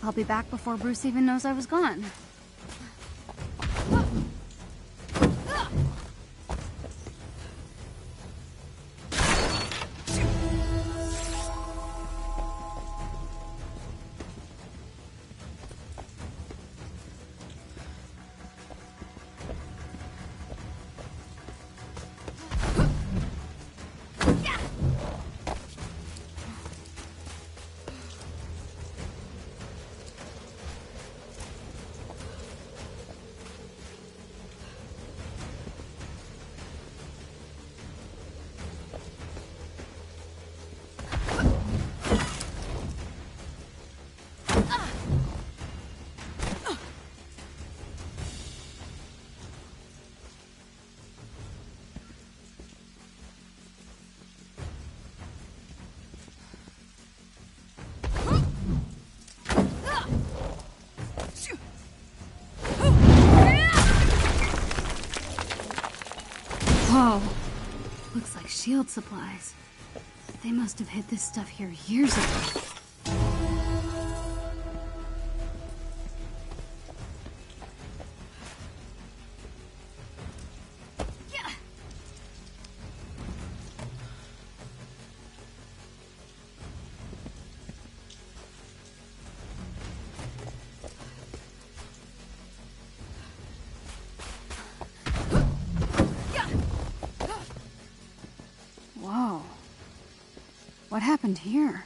I'll be back before Bruce even knows I was gone. Whoa. Looks like shield supplies. They must have hid this stuff here years ago. Whoa. What happened here?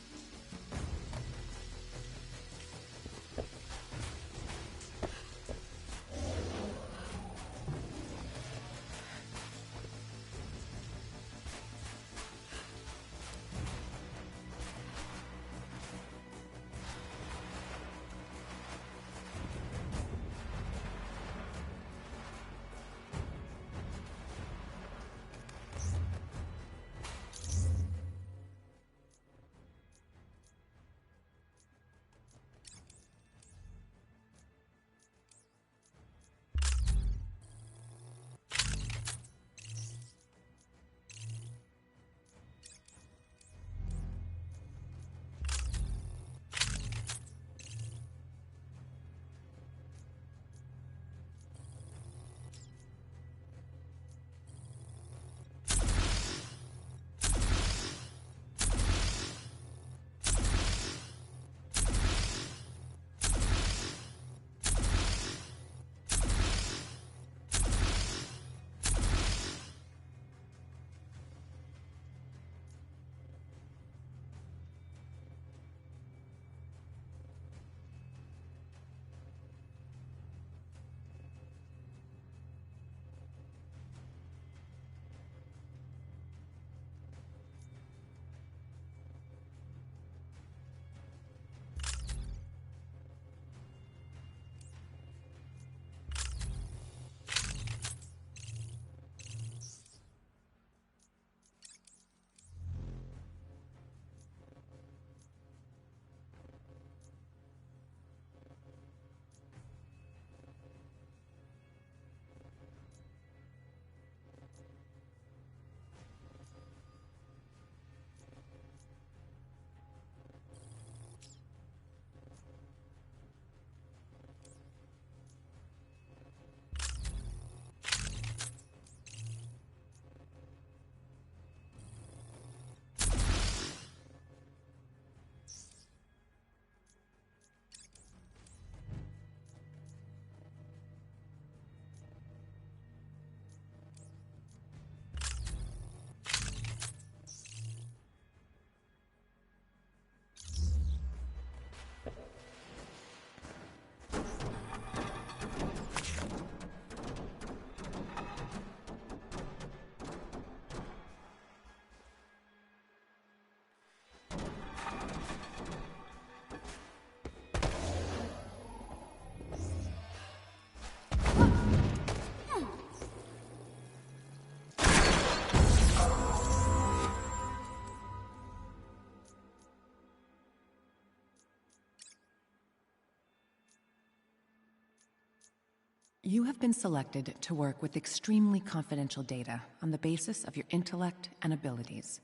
You have been selected to work with extremely confidential data on the basis of your intellect and abilities.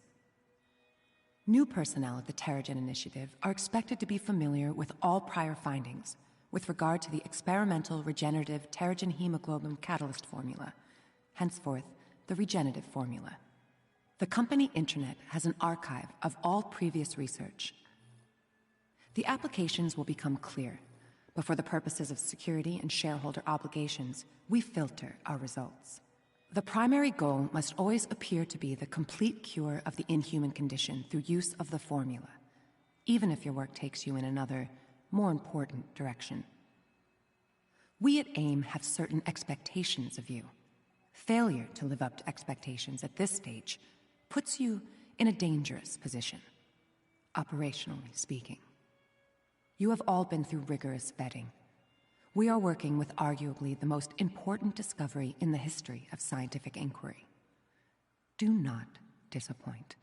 New personnel at the Terrigen Initiative are expected to be familiar with all prior findings with regard to the experimental regenerative Terrigen hemoglobin catalyst formula, henceforth the regenerative formula. The company intranet has an archive of all previous research. The applications will become clear, but for the purposes of security and shareholder obligations, we filter our results. The primary goal must always appear to be the complete cure of the inhuman condition through use of the formula, even if your work takes you in another, more important direction. We at AIM have certain expectations of you. Failure to live up to expectations at this stage puts you in a dangerous position, operationally speaking. You have all been through rigorous vetting. We are working with arguably the most important discovery in the history of scientific inquiry. Do not disappoint.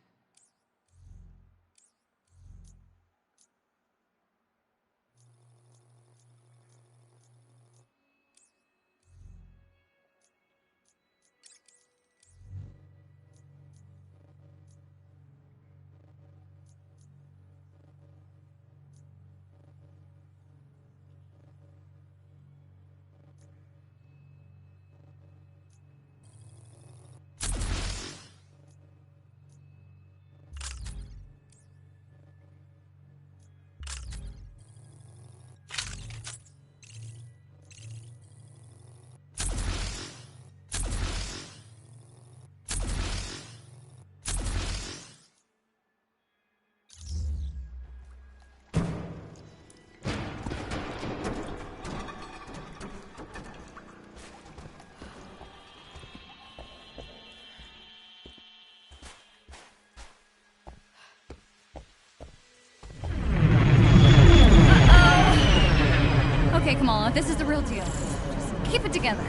Okay, Kamala, this is the real deal. Just keep it together.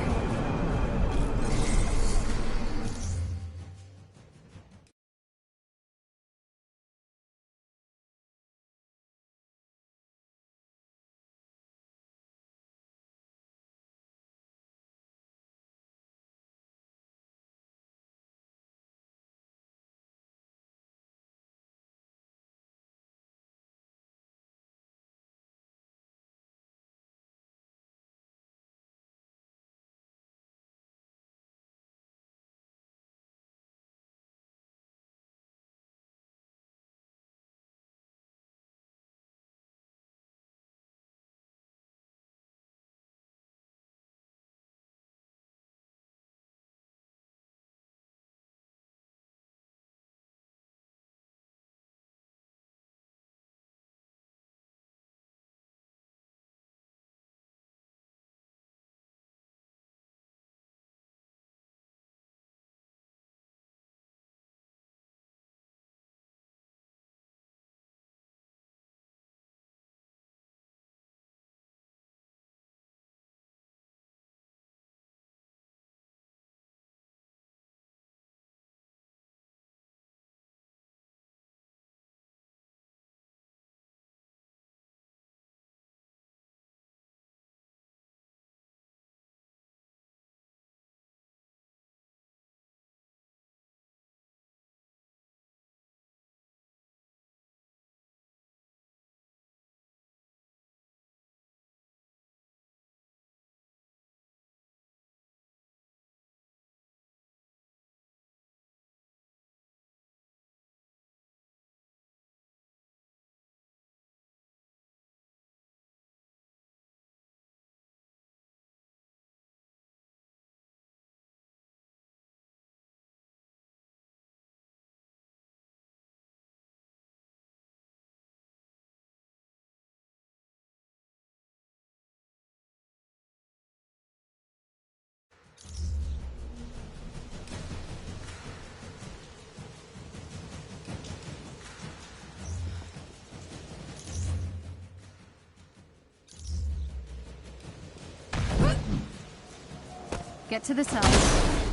Get to the cells,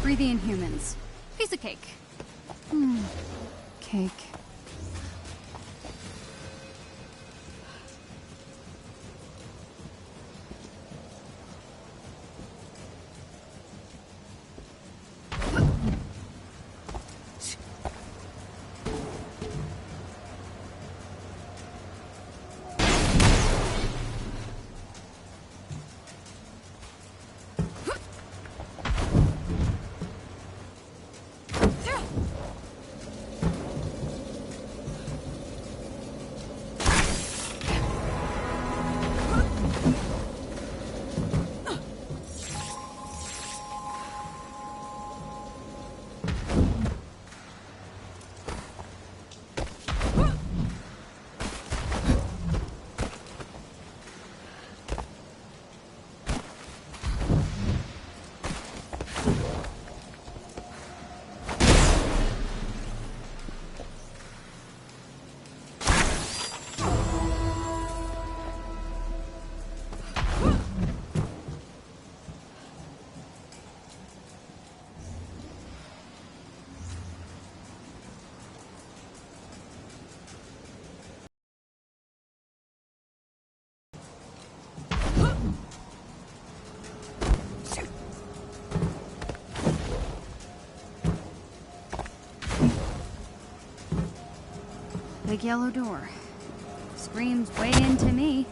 free the Inhumans. Piece of cake. Cake. Big yellow door. Screams way into me.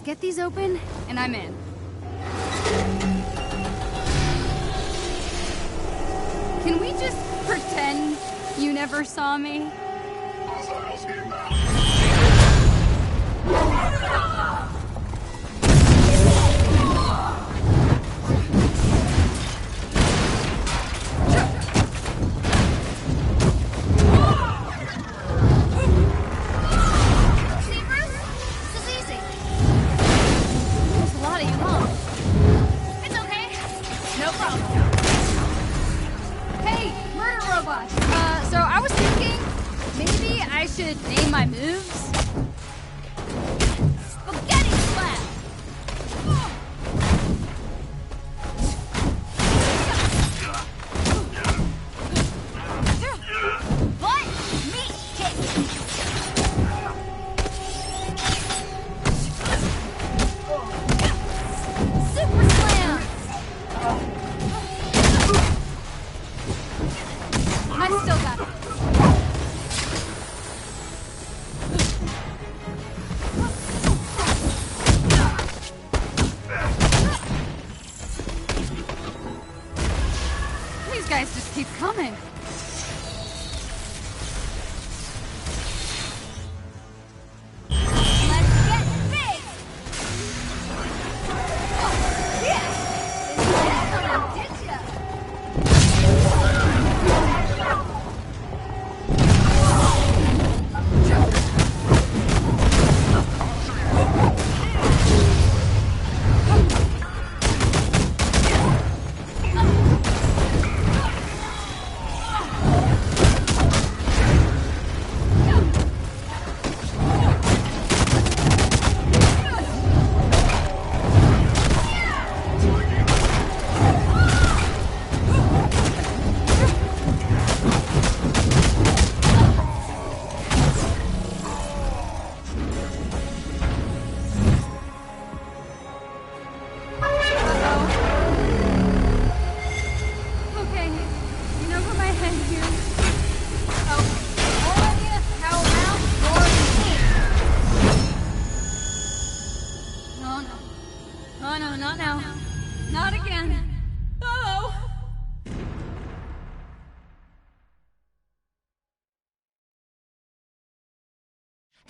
Get these open, and I'm in. Can we just pretend you never saw me?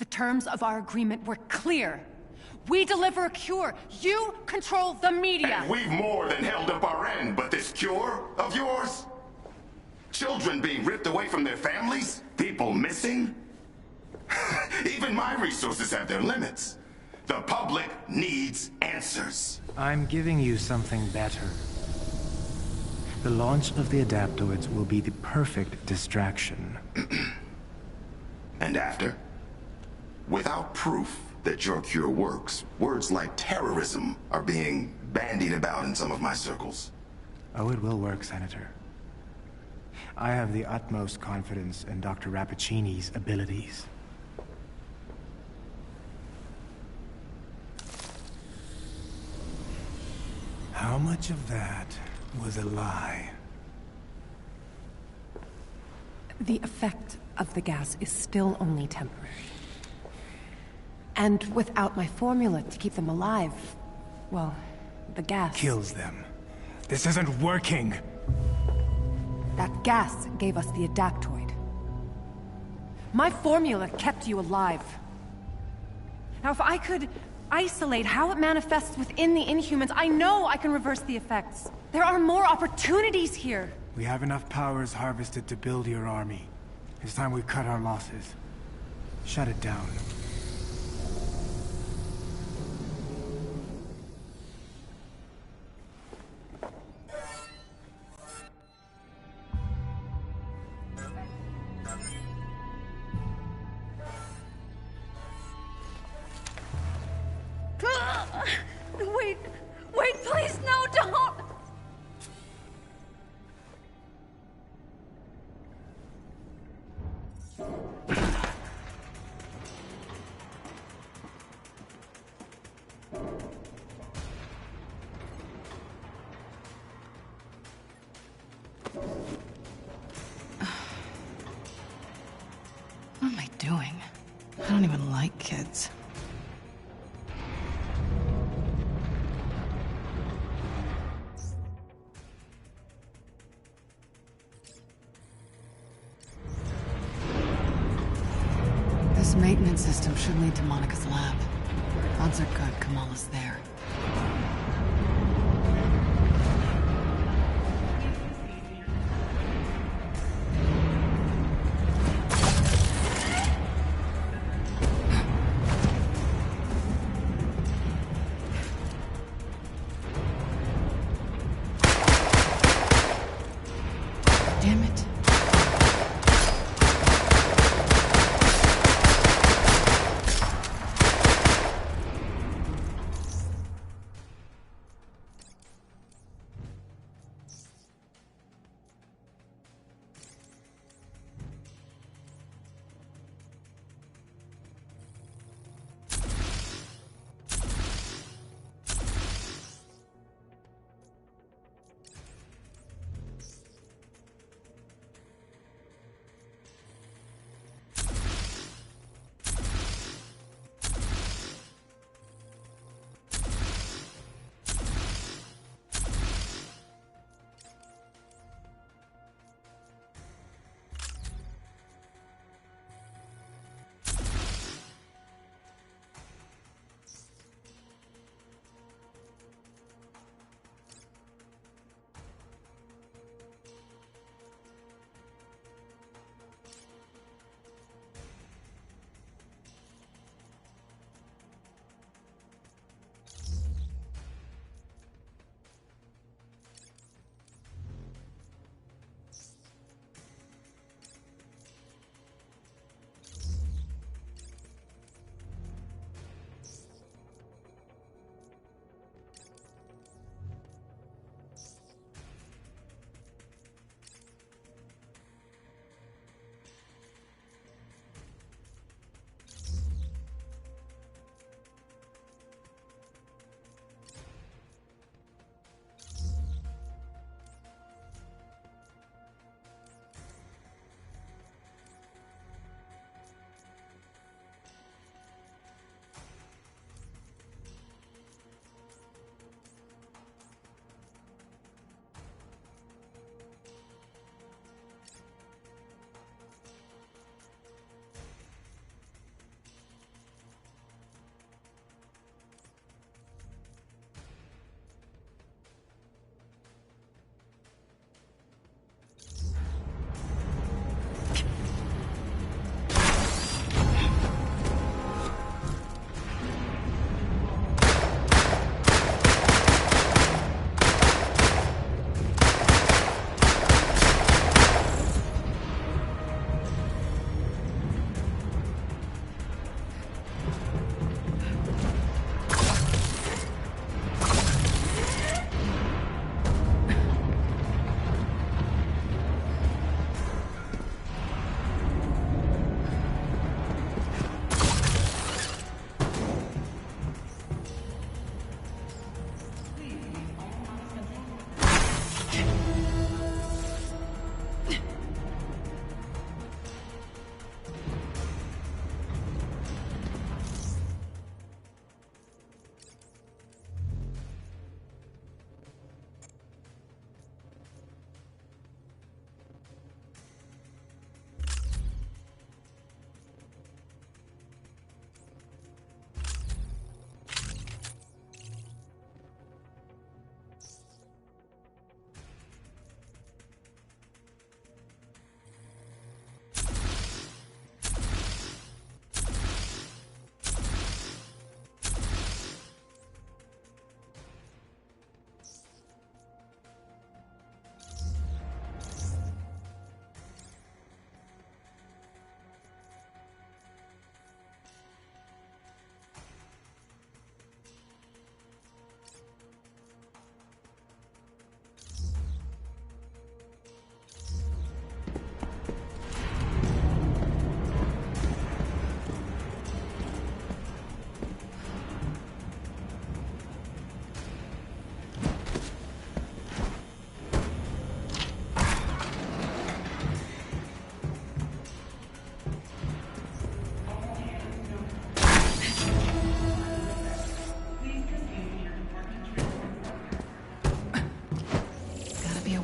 The terms of our agreement were clear. We deliver a cure. You control the media. And we've more than held up our end, but this cure of yours? Children being ripped away from their families? People missing? Even my resources have their limits. The public needs answers. I'm giving you something better. The launch of the adaptoids will be the perfect distraction. And after? Without proof that your cure works, words like terrorism are being bandied about in some of my circles. Oh, it will work, Senator. I have the utmost confidence in Dr. Rappaccini's abilities. How much of that was a lie? The effect of the gas is still only temporary. And without my formula to keep them alive, well, the gas... kills them. This isn't working! That gas gave us the adaptoid. My formula kept you alive. Now, if I could isolate how it manifests within the Inhumans, I know I can reverse the effects. There are more opportunities here. We have enough powers harvested to build your army. It's time we cut our losses. Shut it down. don't even like kids. This maintenance system should lead to Monica's lab. Odds are good Kamala's there. Damn it.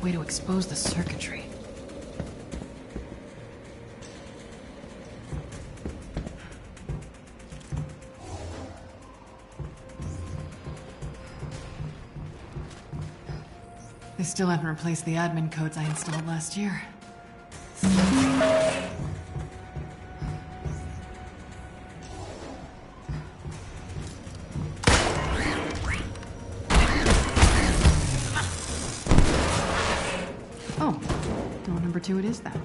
a way to expose the circuitry. They still haven't replaced the admin codes I installed last year. Oh, door number 2 it is then.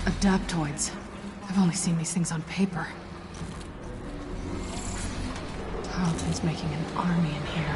Adaptoids. I've only seen these things on paper. Tarleton's making an army in here.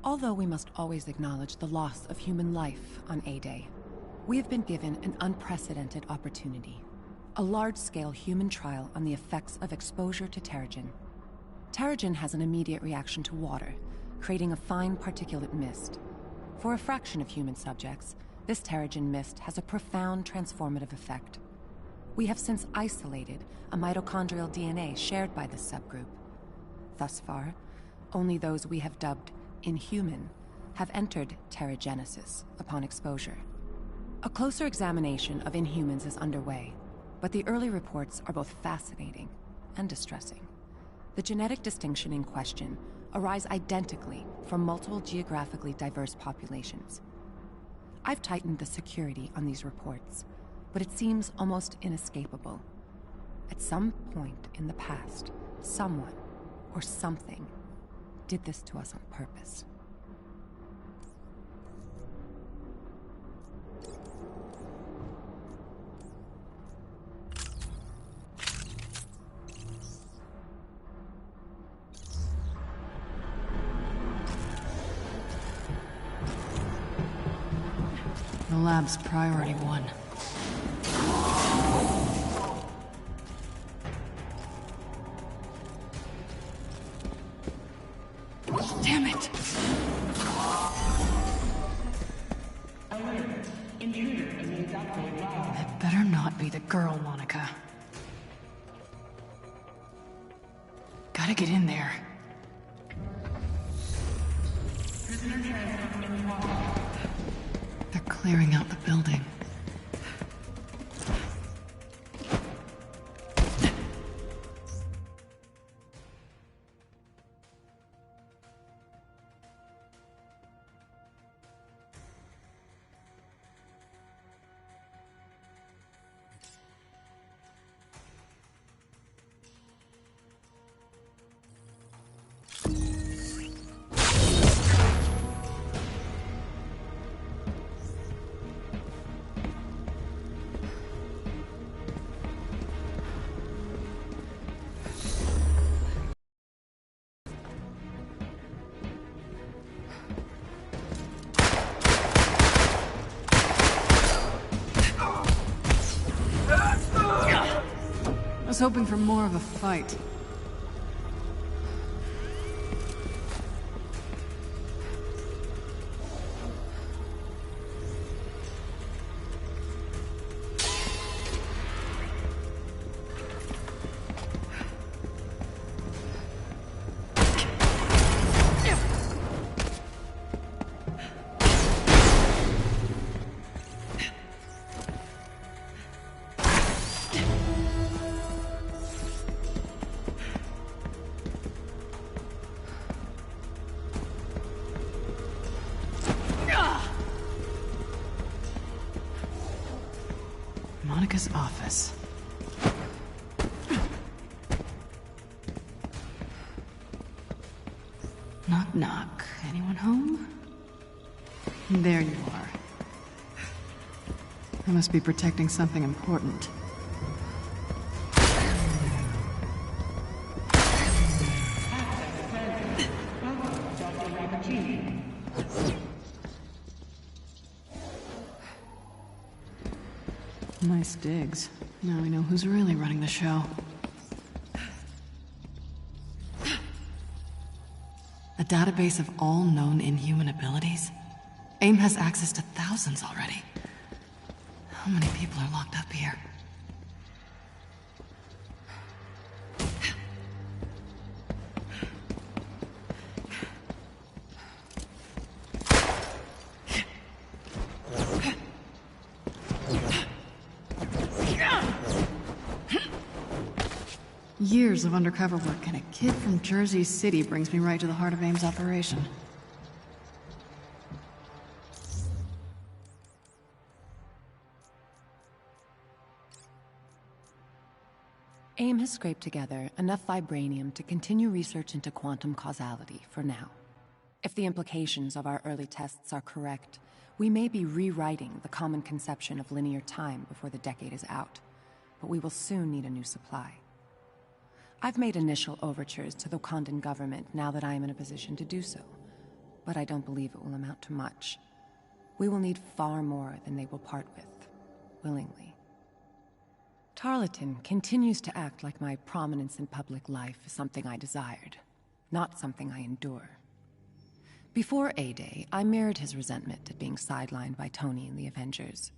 Although we must always acknowledge the loss of human life on A-Day, we have been given an unprecedented opportunity. A large-scale human trial on the effects of exposure to Terrigen. Terrigen has an immediate reaction to water, creating a fine particulate mist. For a fraction of human subjects, this Terrigen mist has a profound transformative effect. We have since isolated a mitochondrial DNA shared by this subgroup. Thus far, only those we have dubbed inhuman have entered Terrigenesis upon exposure. A closer examination of Inhumans is underway, but the early reports are both fascinating and distressing. The genetic distinction in question arise identically from multiple geographically diverse populations. I've tightened the security on these reports, but it seems almost inescapable. At some point in the past, someone or something did this to us on purpose. The lab's priority 1. Damn it! That better not be the girl, Monica. Gotta get in there. They're clearing out the building. was hoping for more of a fight. Monica's office. Knock, knock. Anyone home? There you are. I must be protecting something important. Nice digs. Now we know who's really running the show. A database of all known inhuman abilities? AIM has access to thousands already. How many people are locked up here? Years of undercover work, and a kid from Jersey City brings me right to the heart of AIM's operation. AIM has scraped together enough vibranium to continue research into quantum causality for now. If the implications of our early tests are correct, we may be rewriting the common conception of linear time before the decade is out, but we will soon need a new supply. I've made initial overtures to the Wakandan government now that I am in a position to do so, but I don't believe it will amount to much. We will need far more than they will part with, willingly. Tarleton continues to act like my prominence in public life is something I desired, not something I endure. Before A-Day, I mirrored his resentment at being sidelined by Tony and the Avengers.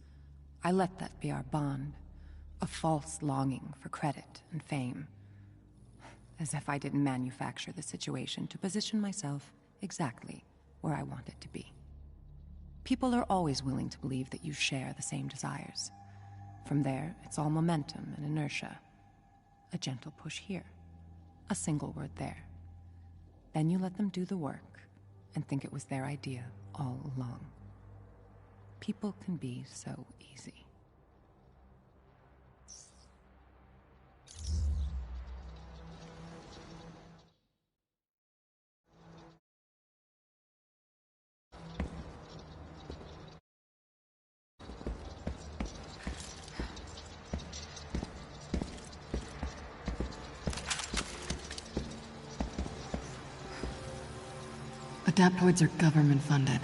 I let that be our bond, a false longing for credit and fame. As if I didn't manufacture the situation to position myself exactly where I want it to be. People are always willing to believe that you share the same desires. From there, it's all momentum and inertia. A gentle push here, a single word there. Then you let them do the work and think it was their idea all along. People can be so easy. Adaptoids are government-funded.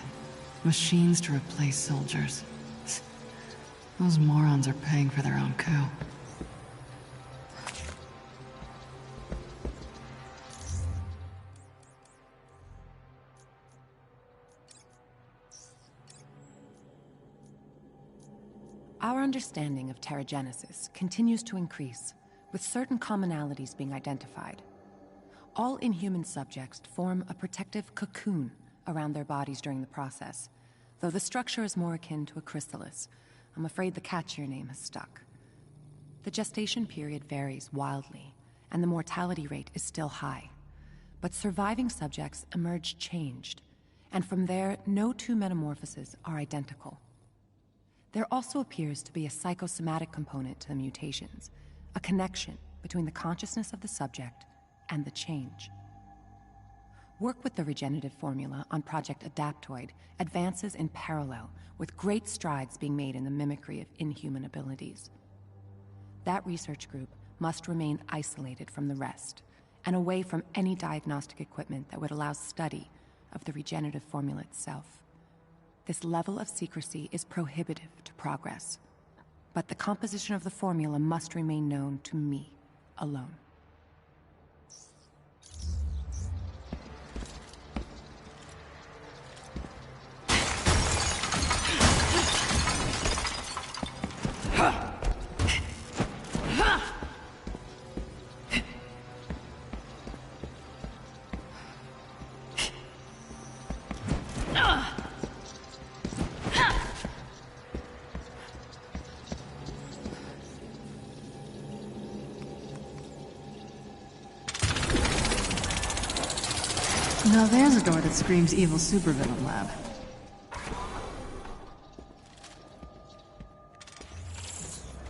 Machines to replace soldiers. Those morons are paying for their own coup. Our understanding of Terrigenesis continues to increase, with certain commonalities being identified. All inhuman subjects form a protective cocoon around their bodies during the process, though the structure is more akin to a chrysalis. I'm afraid the catchier name has stuck. The gestation period varies wildly, and the mortality rate is still high. But surviving subjects emerge changed, and from there, no two metamorphoses are identical. There also appears to be a psychosomatic component to the mutations, a connection between the consciousness of the subject and the change. Work with the regenerative formula on Project Adaptoid advances in parallel, with great strides being made in the mimicry of inhuman abilities. That research group must remain isolated from the rest, and away from any diagnostic equipment that would allow study of the regenerative formula itself. This level of secrecy is prohibitive to progress, but the composition of the formula must remain known to me alone. Now there's a door that screams evil supervillain lab.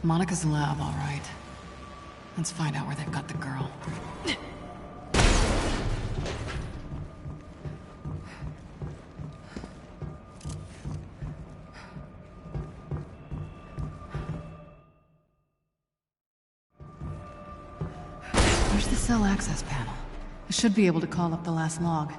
Monica's lab, all right. Let's find out where they've got the girl. Where's the cell access panel? I should be able to call up the last log.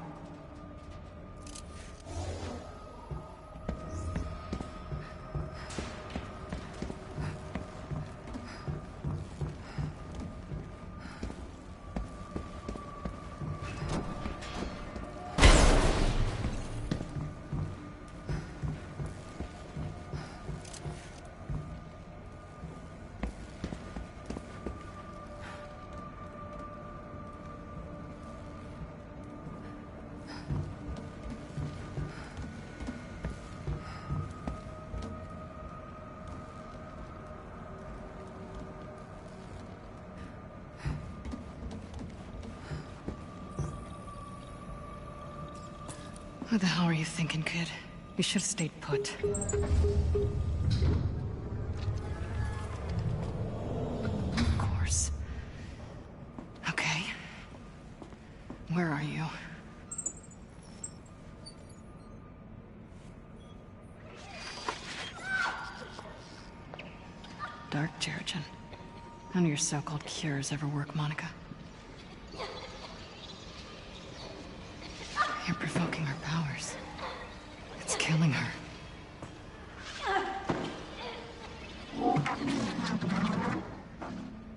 What the hell are you thinking, kid? You should have stayed put. Of course. Okay. Where are you? Dark Terrigen. None of your so-called cures ever work, Monica. You're provoking her powers. It's killing her.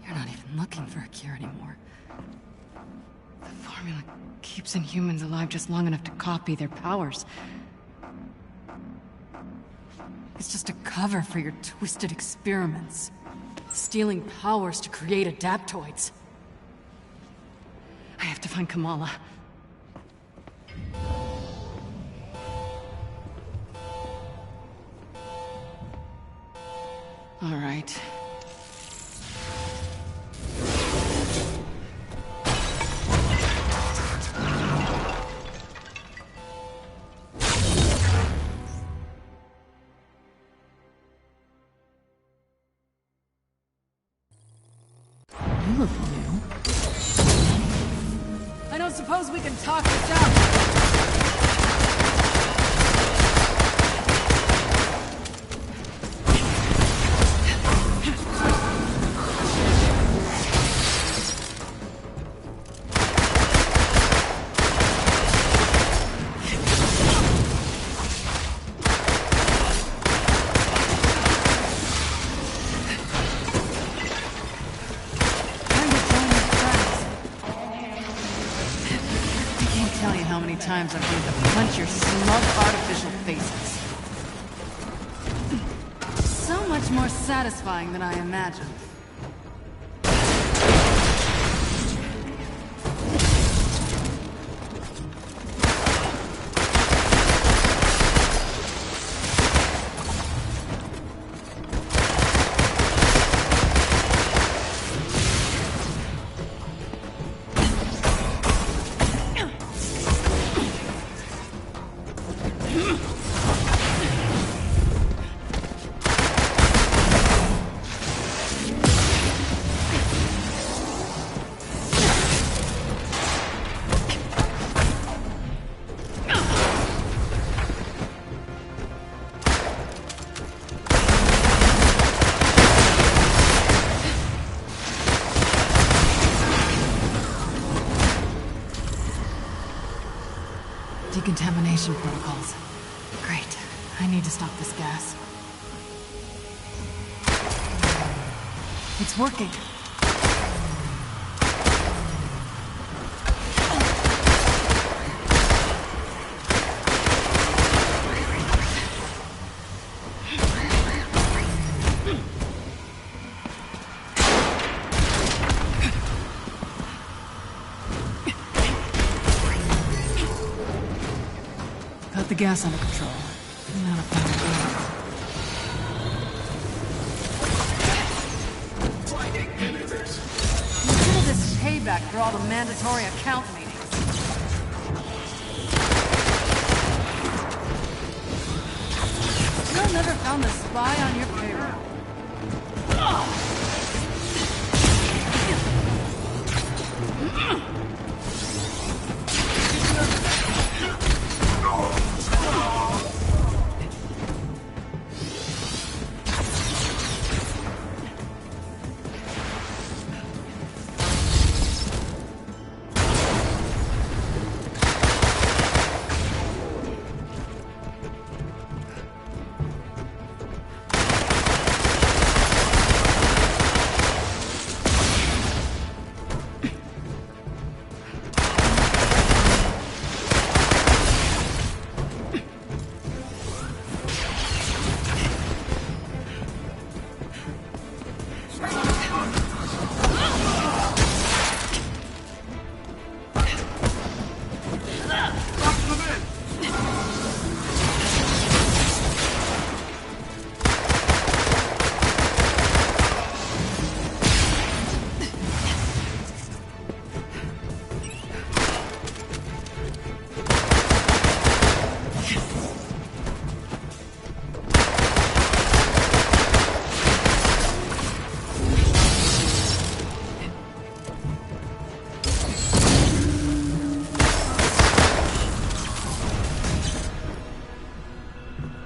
You're not even looking for a cure anymore. The formula keeps inhumans alive just long enough to copy their powers. It's just a cover for your twisted experiments. Stealing powers to create adaptoids. I have to find Kamala. All right. You look new. I don't suppose we can talk this out. Times I've wanted to punch your smug artificial faces. So much more satisfying than I imagined. Decontamination protocols. Great. I need to stop this gas. It's working. the gas under control. I'm out of power. Consider this payback for all the mandatory account meetings. You'll never found a spy on your payroll.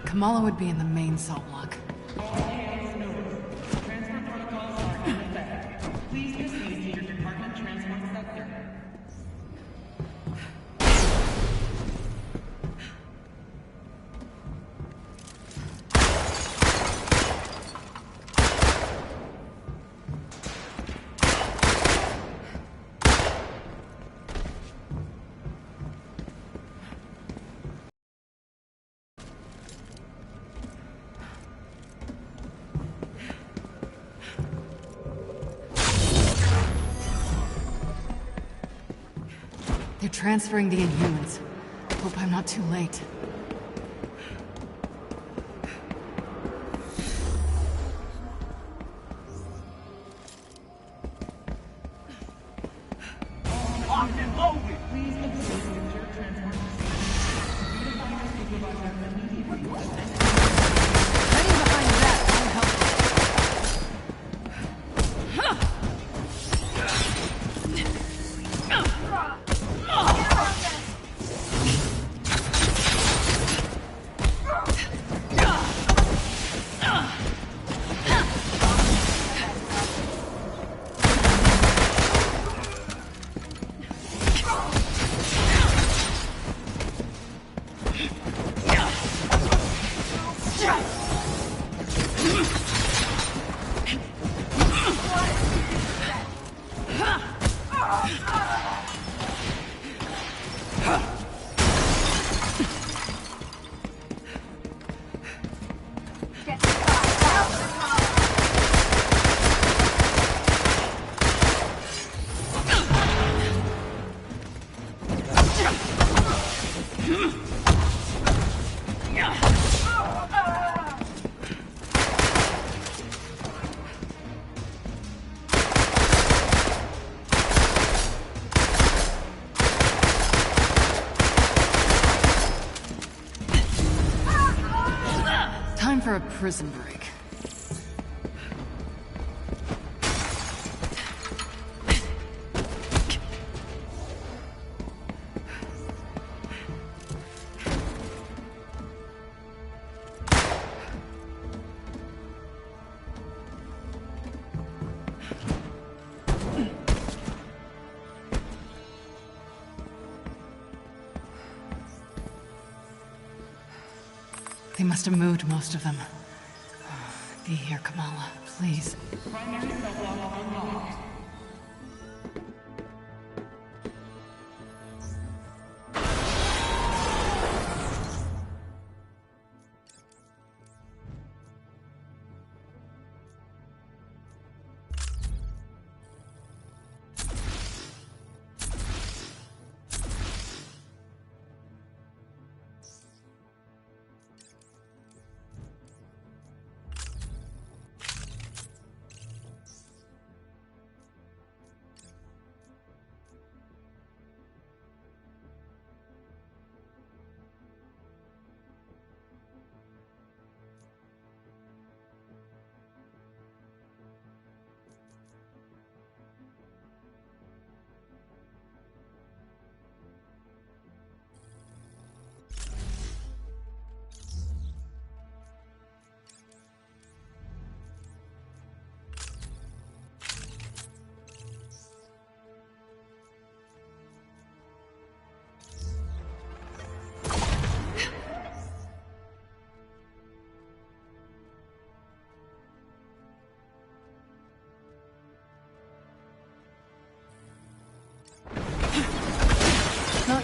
Kamala would be in the main cell block. They're transferring the Inhumans. Hope I'm not too late. Time for a prison break. They must have moved most of them. Be here, Kamala, please. Primary cell block unlocked.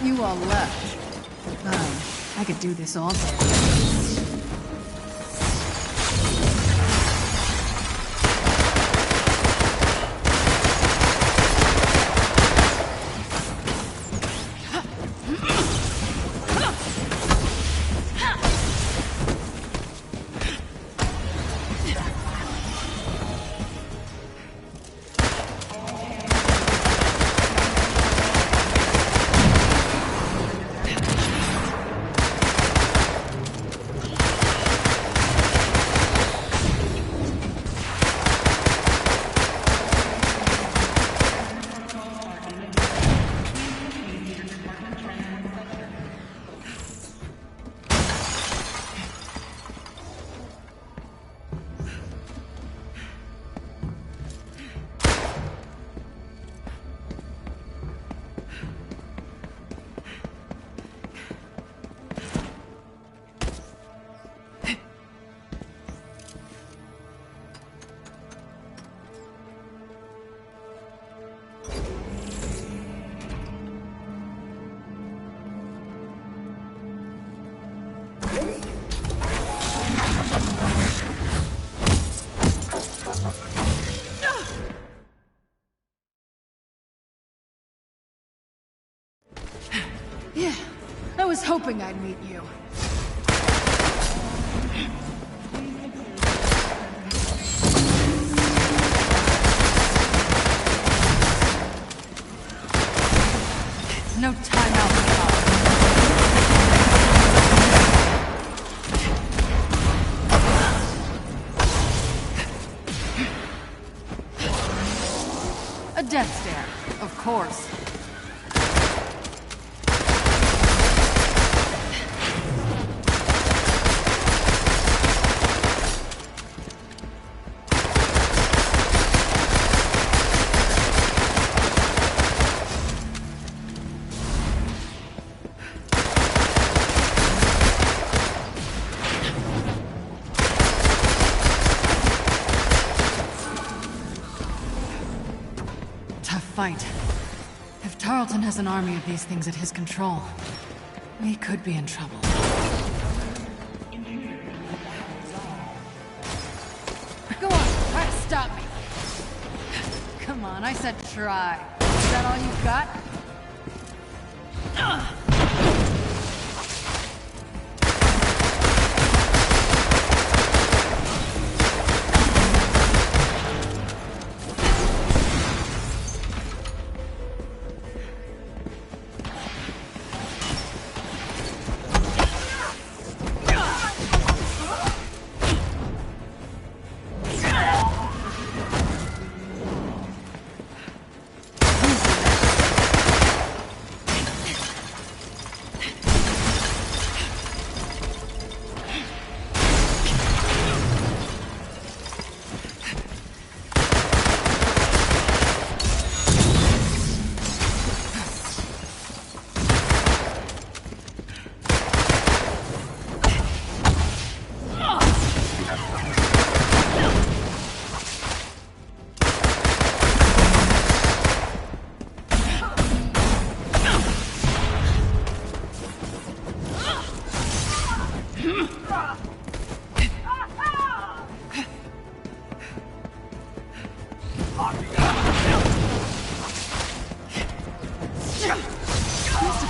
you all left. Fine. I could do this all day. Yeah, I was hoping I'd meet you. No time out for talk. A death stare, of course. Fight. If Tarleton has an army of these things at his control, we could be in trouble. Go on, try to stop me. Come on, I said try. Is that all you've got?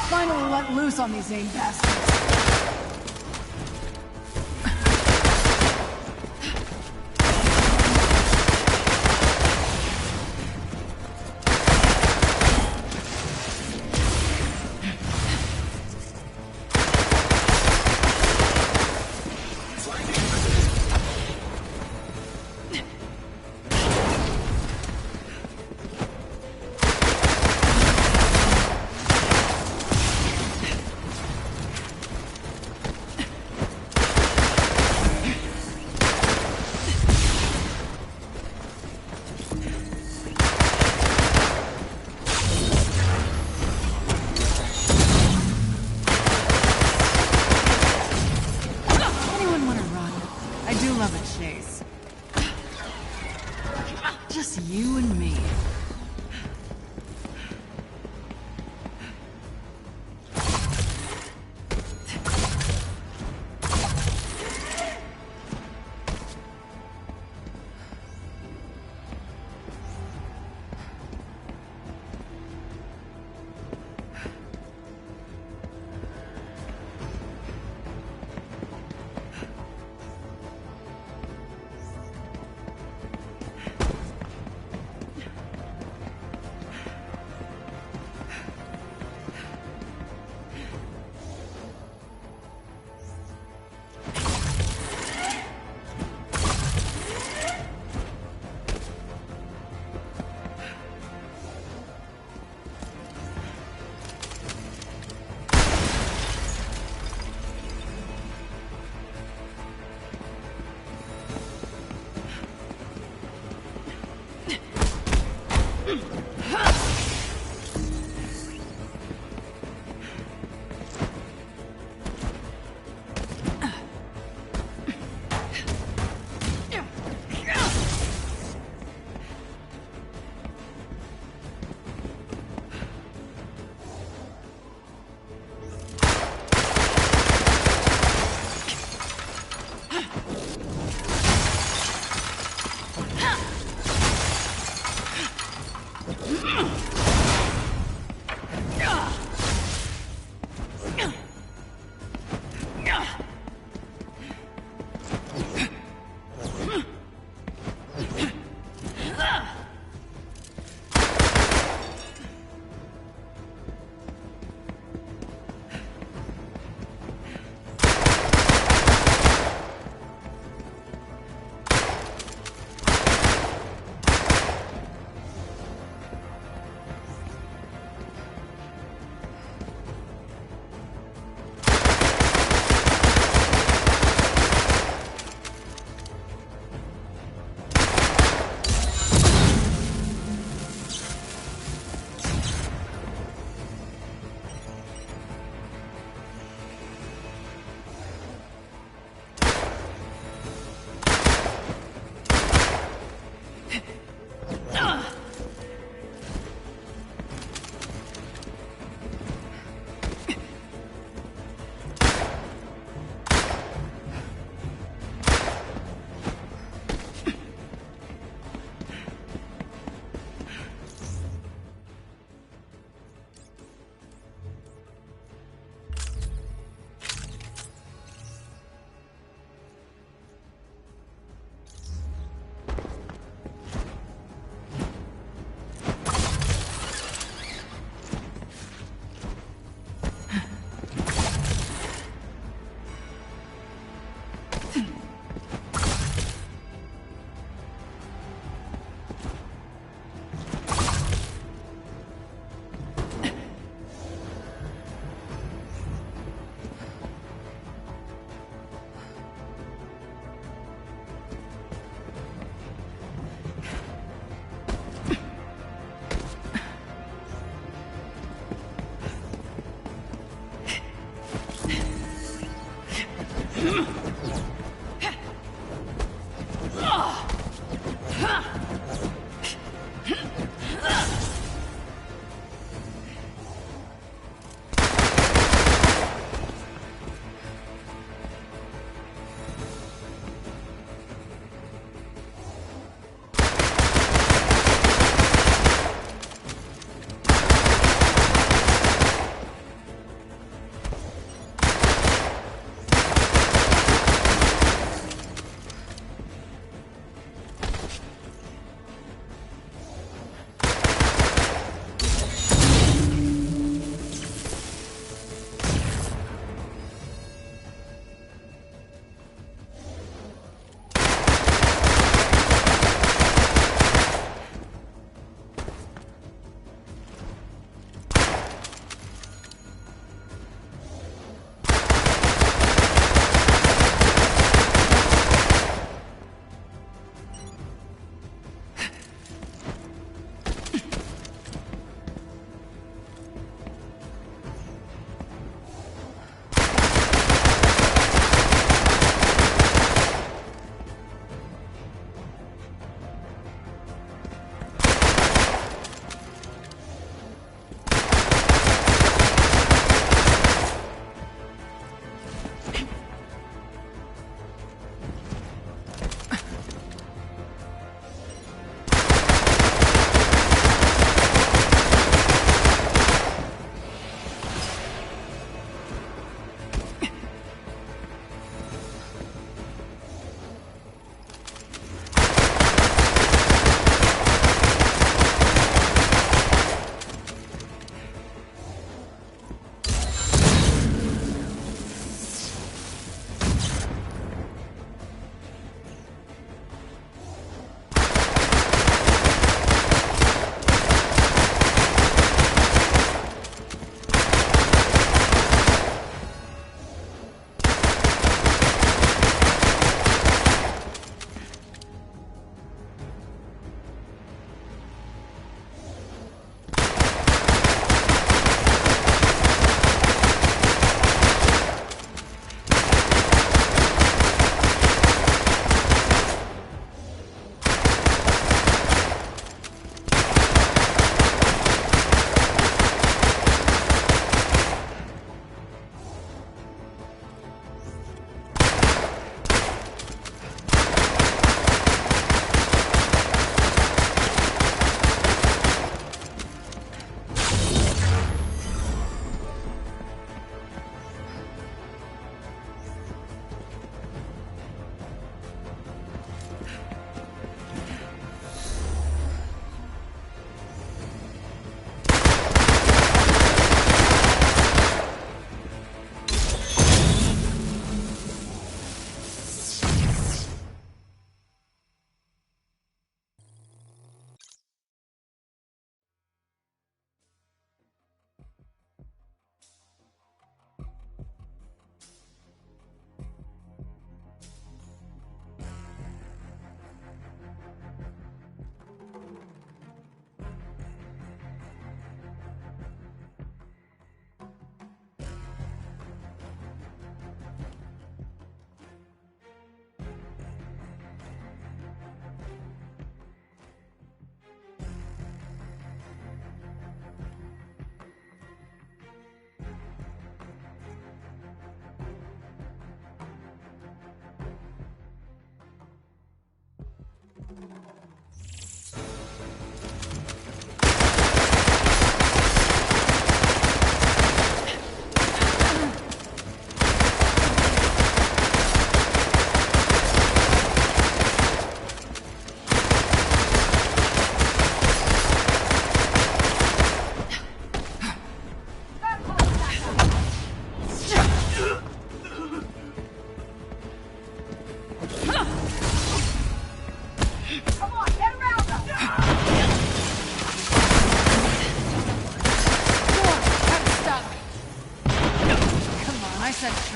Finally let loose on these AIM bastards.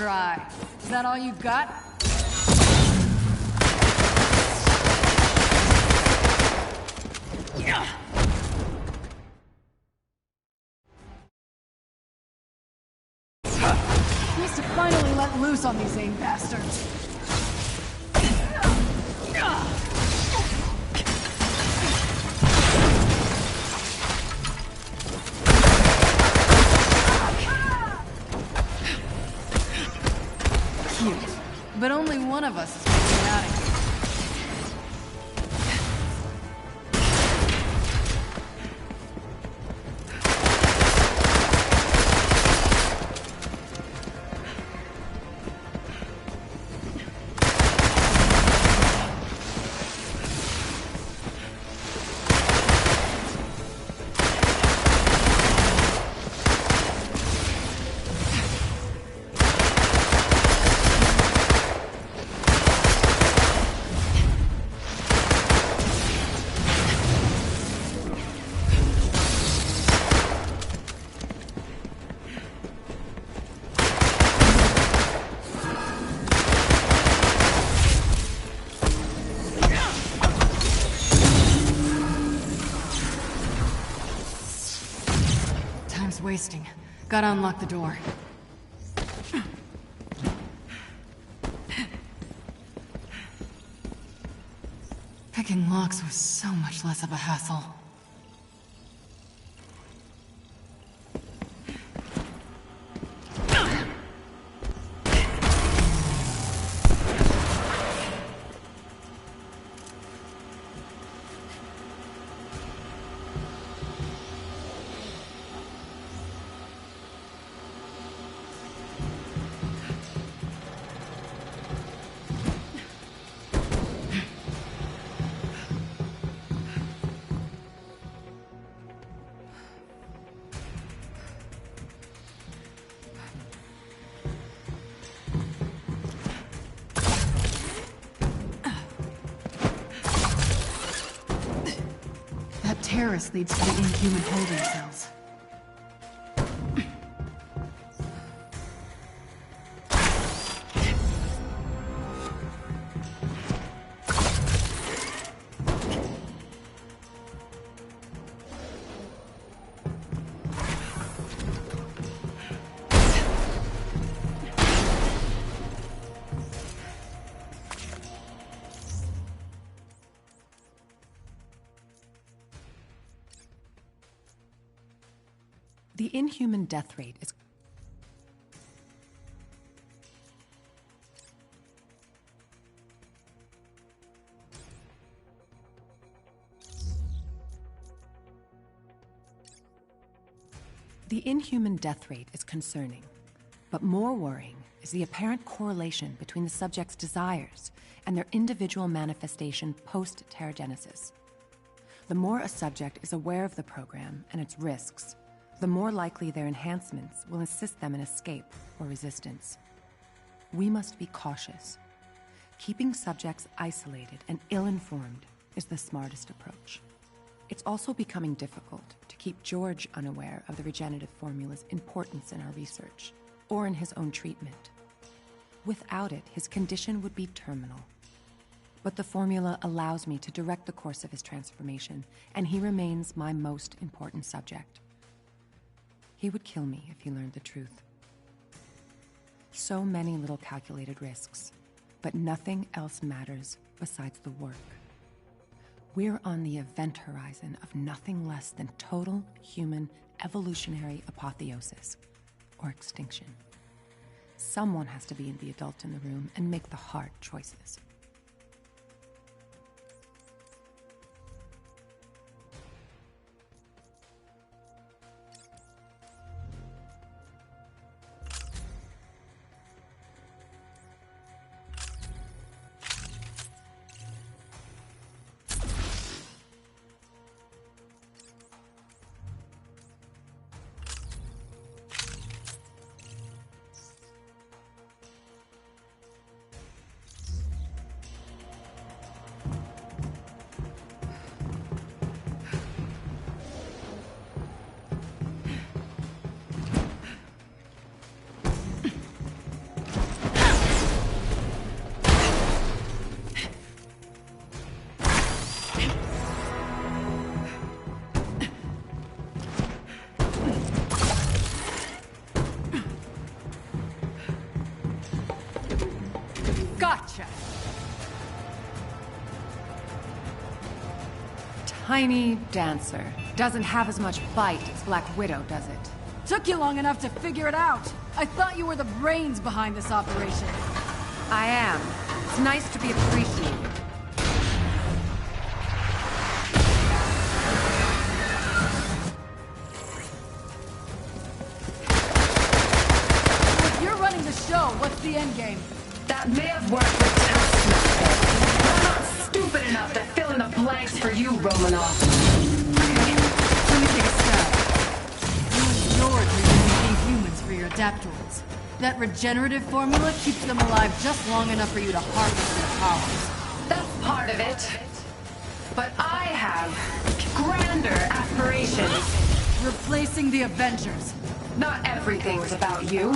try. Is that all you got? Must have finally let loose on these AIM bastards. Cute. But only one of us is getting out of here. Wasting. Gotta unlock the door. Picking locks was so much less of a hassle. Terrace leads to the inhuman holding cells. The inhuman death rate is concerning, but more worrying is the apparent correlation between the subject's desires and their individual manifestation post-teragenesis. The more a subject is aware of the program and its risks, the more likely their enhancements will assist them in escape or resistance. We must be cautious. Keeping subjects isolated and ill-informed is the smartest approach. It's also becoming difficult to keep George unaware of the regenerative formula's importance in our research, or in his own treatment. Without it, his condition would be terminal. But the formula allows me to direct the course of his transformation, and he remains my most important subject. He would kill me if he learned the truth. So many little calculated risks, but nothing else matters besides the work. We're on the event horizon of nothing less than total human evolutionary apotheosis, or extinction. Someone has to be the adult in the room and make the hard choices. Gotcha! Tiny dancer. Doesn't have as much bite as Black Widow, does it? Took you long enough to figure it out. I thought you were the brains behind this operation. I am. It's nice to be appreciated. If you're running the show, what's the end game? That may have worked with Taskmaster, but I'm not stupid enough to fill in the blanks for you, Romanoff. Okay, let me take a stab. You ignored using humans for your adaptoids. That regenerative formula keeps them alive just long enough for you to harvest their powers. That's part of it. But I have grander aspirations. Replacing the Avengers. Not everything's about you.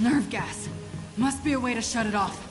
Nerve gas. Must be a way to shut it off.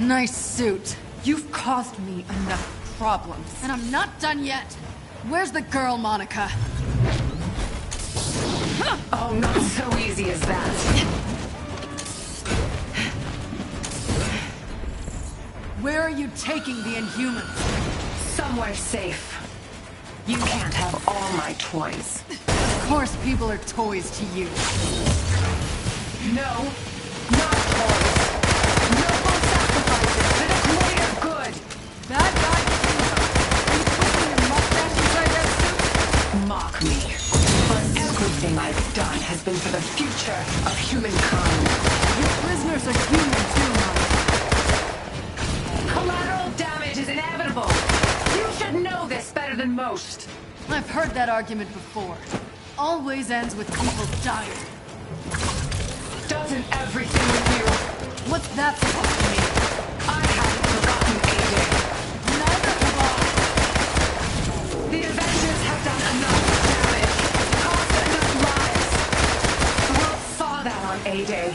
Nice suit. You've caused me enough problems. And I'm not done yet. Where's the girl, Monica? Oh, not so easy as that. Where are you taking the Inhumans? Somewhere safe. You can't have all my toys. Of course people are toys to you. No, not toys. Noble sacrifices for the greater good. Bad guy. Are you putting your mustache inside that suit? Mock me. But everything I've done has been for the future of humankind. Your prisoners are human too, Monica. Collateral damage is inevitable. You should know this better than most. I've heard that argument before. Always ends with people dying. Doesn't everything with you? What's that supposed to mean? I haven't forgotten AJ. Neither have I. The Avengers have done enough damage, caused enough lives. The world saw that on A-Day.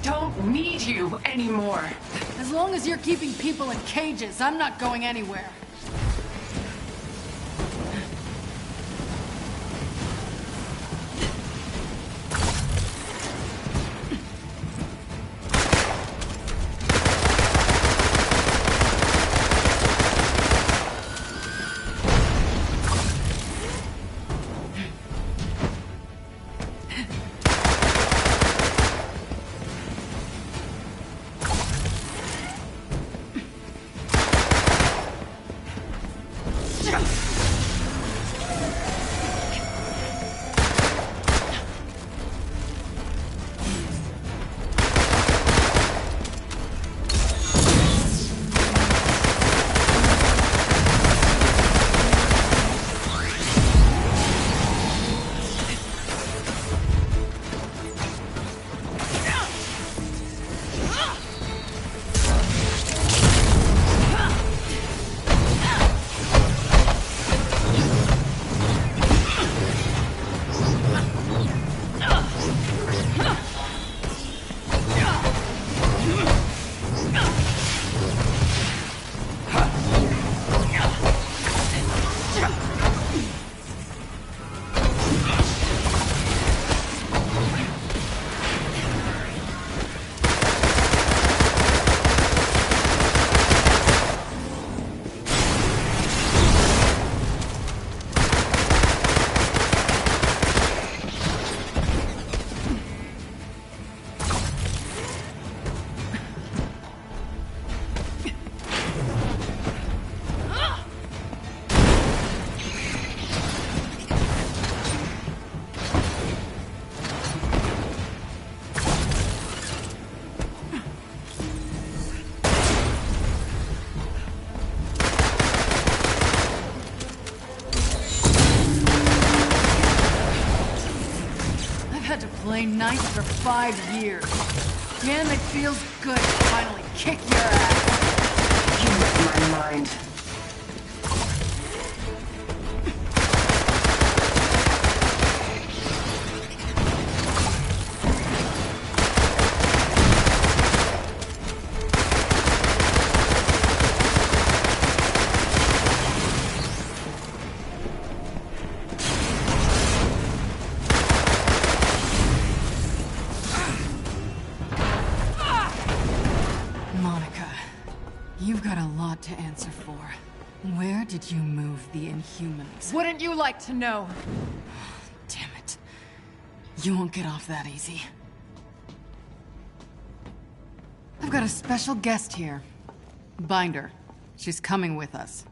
Don't need you anymore. As long as you're keeping people in cages, I'm not going anywhere. had to play nice for 5 years. Damn, it feels good to finally kick your ass. You read my mind. You've got a lot to answer for. Where did you move the Inhumans? Wouldn't you like to know? Damn it. You won't get off that easy. I've got a special guest here. Binder. She's coming with us.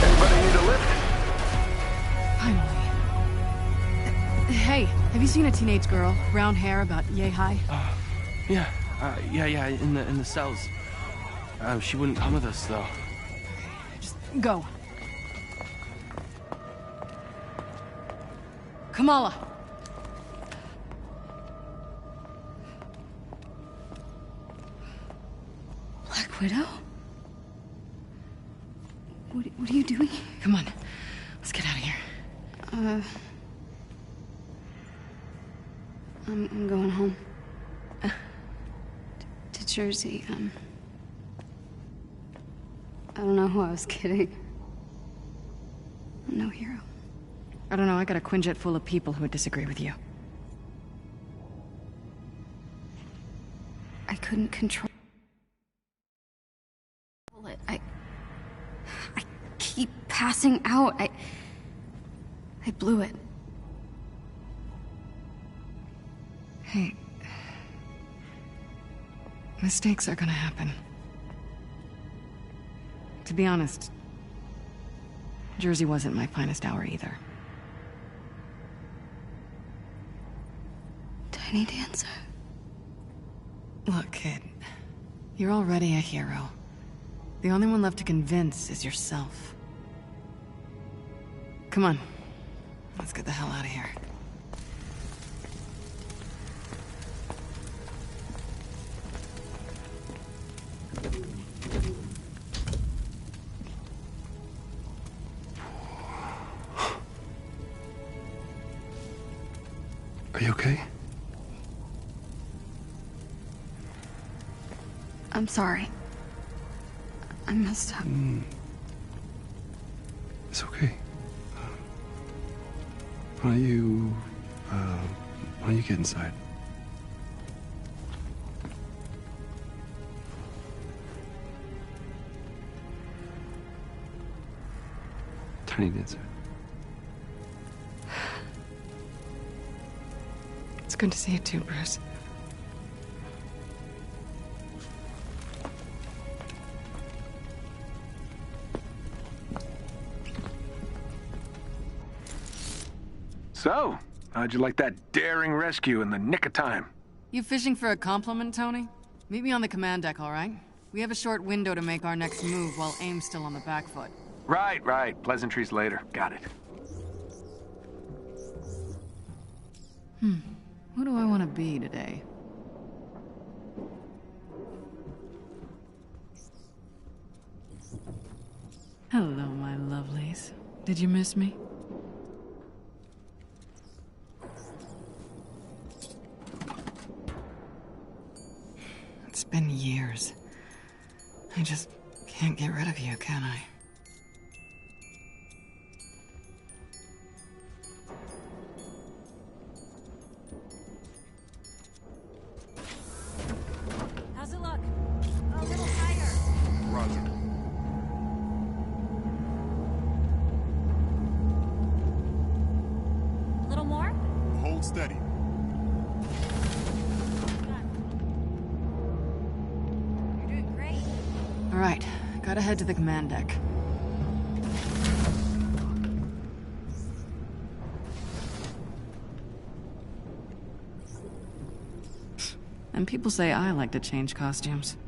Anybody need a lift? Finally. Hey, have you seen a teenage girl? Brown hair, about yay high? Yeah, in the cells. She wouldn't come with us, though. Just go. Kamala. Black Widow? What are you doing? Come on. Let's get out of here. I'm going home. To Jersey. I don't know who I was kidding. I'm no hero. I don't know, I got a Quinjet full of people who would disagree with you. I couldn't control it. I keep passing out. I blew it. Hey. Mistakes are gonna happen. To be honest, Jersey wasn't my finest hour either. Tiny Dancer. Look, kid. You're already a hero. The only one left to convince is yourself. Come on. Let's get the hell out of here. Are you okay? I'm sorry. I messed up. It's okay. Why don't you get inside? Tiny Dancer. It's good to see you too, Bruce. So, how'd you like that daring rescue in the nick of time? You fishing for a compliment, Tony? Meet me on the command deck, all right? We have a short window to make our next move while AIM's still on the back foot. Right. Pleasantries later. Got it. Who do I want to be today? Hello, my lovelies. Did you miss me? It's been years. I just can't get rid of you, can I? How's it look? A little higher. Roger. A little more? Hold steady. You're doing great. All right, gotta head to the command deck. And people say I like to change costumes.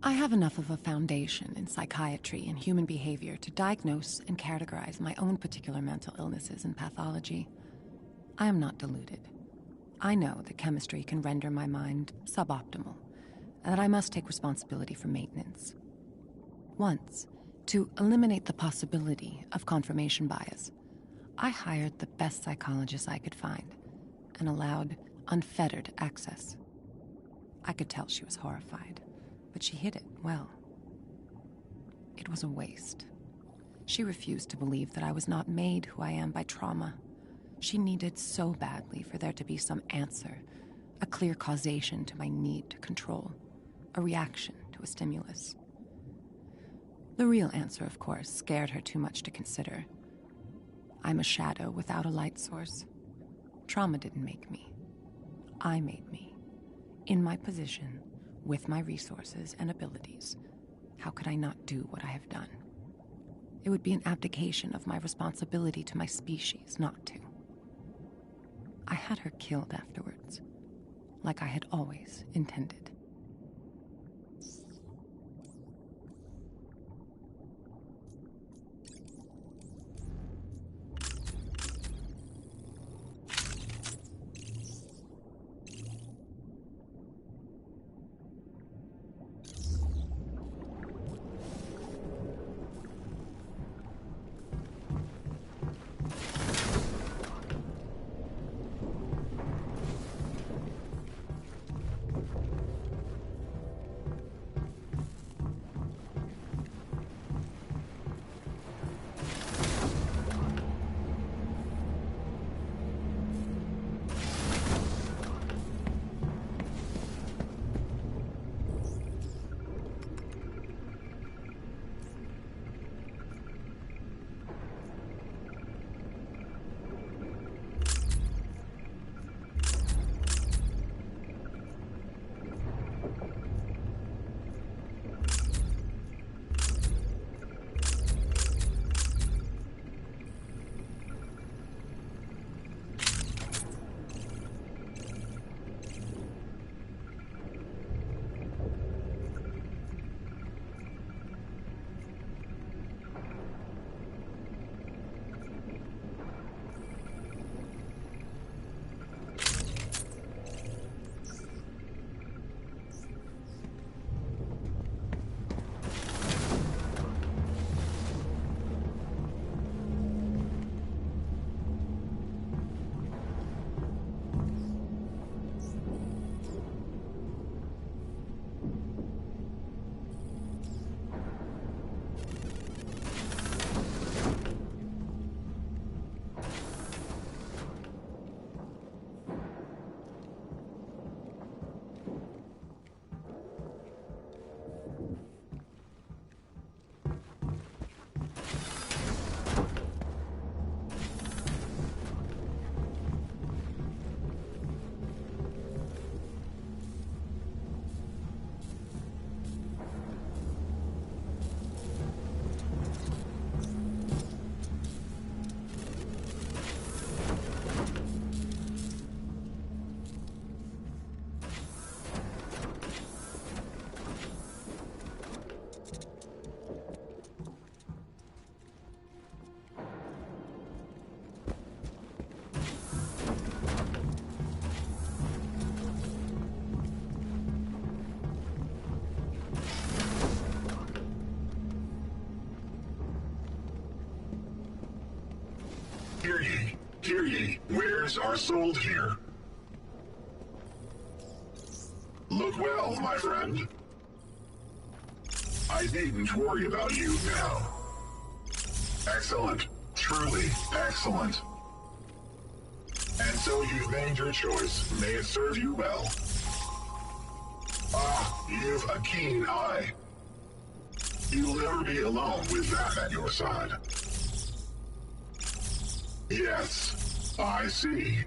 I have enough of a foundation in psychiatry and human behavior to diagnose and categorize my own particular mental illnesses and pathology. I am not deluded. I know that chemistry can render my mind suboptimal, and that I must take responsibility for maintenance. Once, to eliminate the possibility of confirmation bias, I hired the best psychologist I could find and allowed unfettered access. I could tell she was horrified, but she hid it well. It was a waste. She refused to believe that I was not made who I am by trauma. She needed so badly for there to be some answer, a clear causation to my need to control, a reaction to a stimulus. The real answer, of course, scared her too much to consider. I'm a shadow without a light source. Trauma didn't make me. I made me. In my position, with my resources and abilities, how could I not do what I have done? It would be an abdication of my responsibility to my species not to. I had her killed afterwards, like I had always intended. Hear ye, wares are sold here. Look well, my friend. I needn't worry about you now. Excellent. Truly excellent. And so you've made your choice. May it serve you well. Ah, you've a keen eye. You'll never be alone with that at your side. Yes, I see.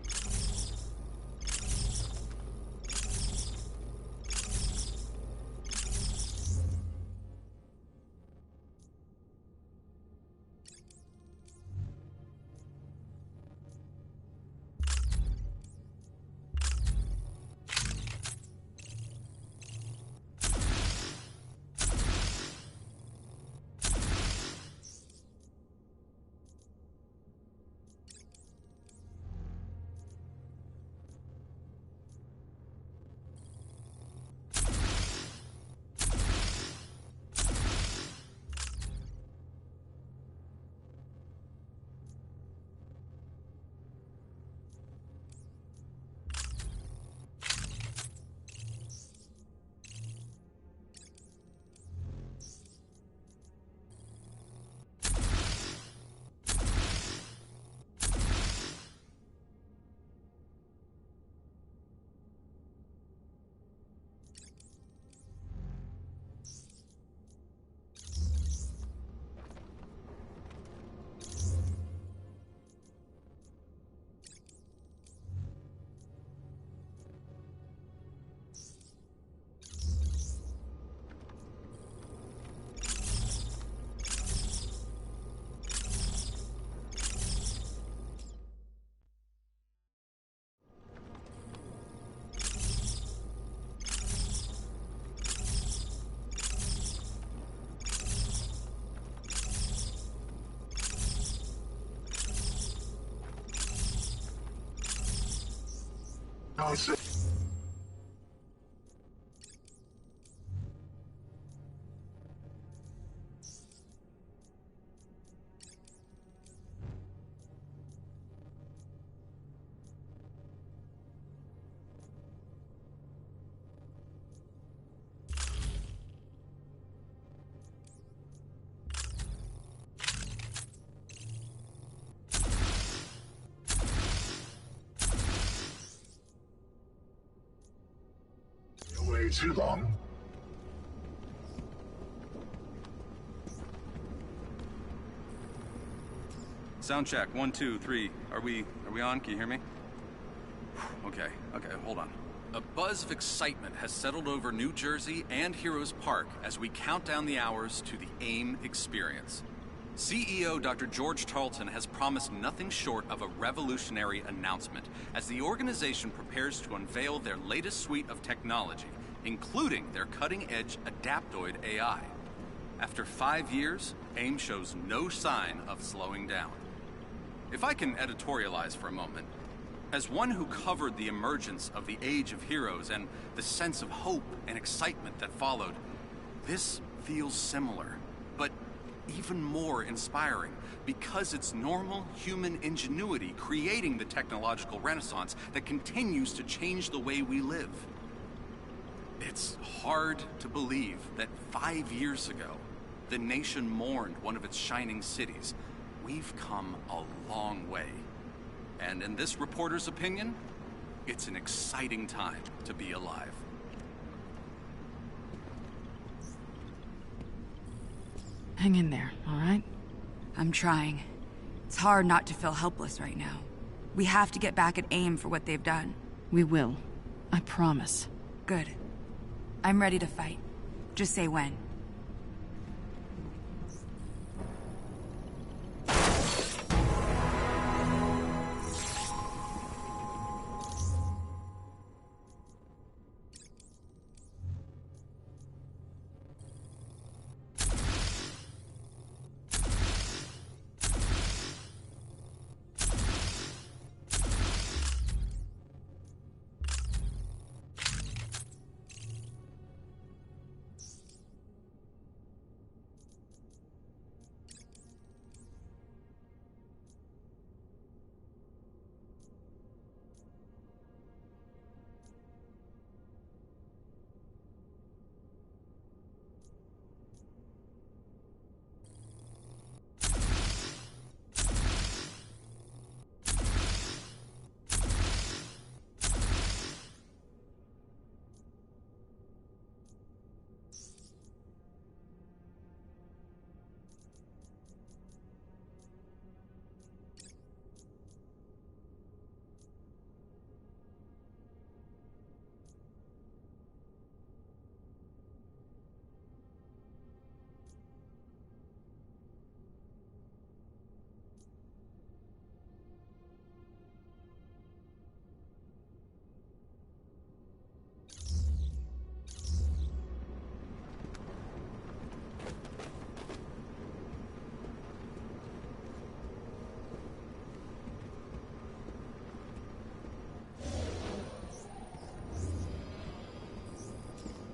Don't say. Way too long. Sound check. 1, 2, 3. Are we on? Can you hear me? Okay, hold on. A buzz of excitement has settled over New Jersey and Heroes Park as we count down the hours to the AIM experience. CEO Dr. George Tarleton has promised nothing short of a revolutionary announcement as the organization prepares to unveil their latest suite of technology, including their cutting-edge Adaptoid AI. After 5 years, AIM shows no sign of slowing down. If I can editorialize for a moment, as one who covered the emergence of the Age of Heroes and the sense of hope and excitement that followed, this feels similar, but even more inspiring because it's normal human ingenuity creating the technological renaissance that continues to change the way we live. It's hard to believe that 5 years ago, the nation mourned one of its shining cities. We've come a long way. And in this reporter's opinion, it's an exciting time to be alive. Hang in there, all right? I'm trying. It's hard not to feel helpless right now. We have to get back at AIM for what they've done. We will. I promise. Good. I'm ready to fight. Just say when.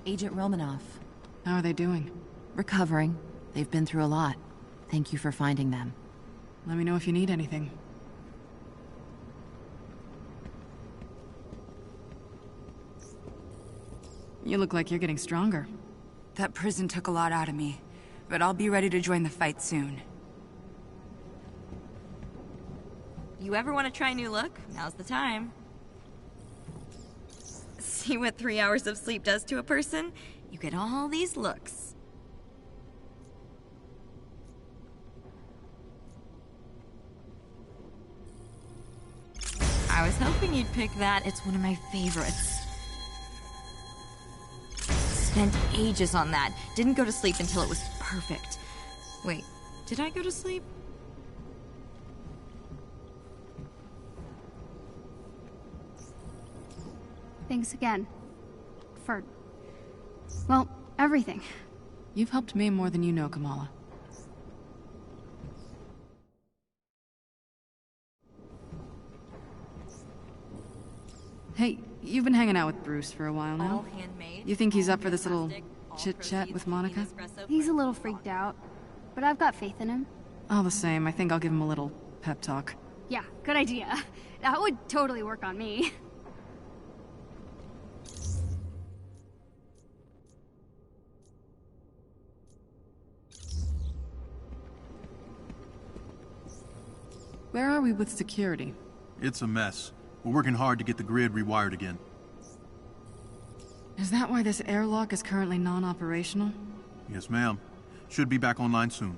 Agent Romanoff. How are they doing? Recovering. They've been through a lot. Thank you for finding them. Let me know if you need anything. You look like you're getting stronger. That prison took a lot out of me, but I'll be ready to join the fight soon. You ever want to try a new look? Now's the time. See what 3 hours of sleep does to a person? You get all these looks. I was hoping you'd pick that. It's one of my favorites. Spent ages on that. Didn't go to sleep until it was perfect. Wait, did I go to sleep? Thanks again. For... well, everything. You've helped me more than you know, Kamala. Hey, you've been hanging out with Bruce for a while now. All handmade. You think he's up for this little chit-chat with Monica? He's a little freaked out, but I've got faith in him. All the same, I think I'll give him a little pep talk. Yeah, good idea. That would totally work on me. Where are we with security? It's a mess. We're working hard to get the grid rewired again. Is that why this airlock is currently non-operational? Yes, ma'am. Should be back online soon.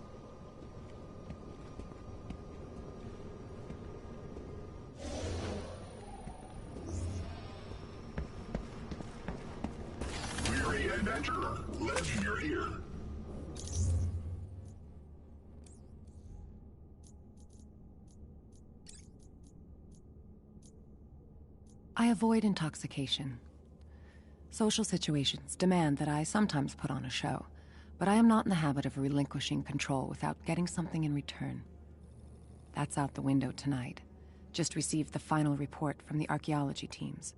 Weary adventurer, lend your ear. I avoid intoxication. Social situations demand that I sometimes put on a show, but I am not in the habit of relinquishing control without getting something in return. That's out the window tonight. Just received the final report from the archaeology teams.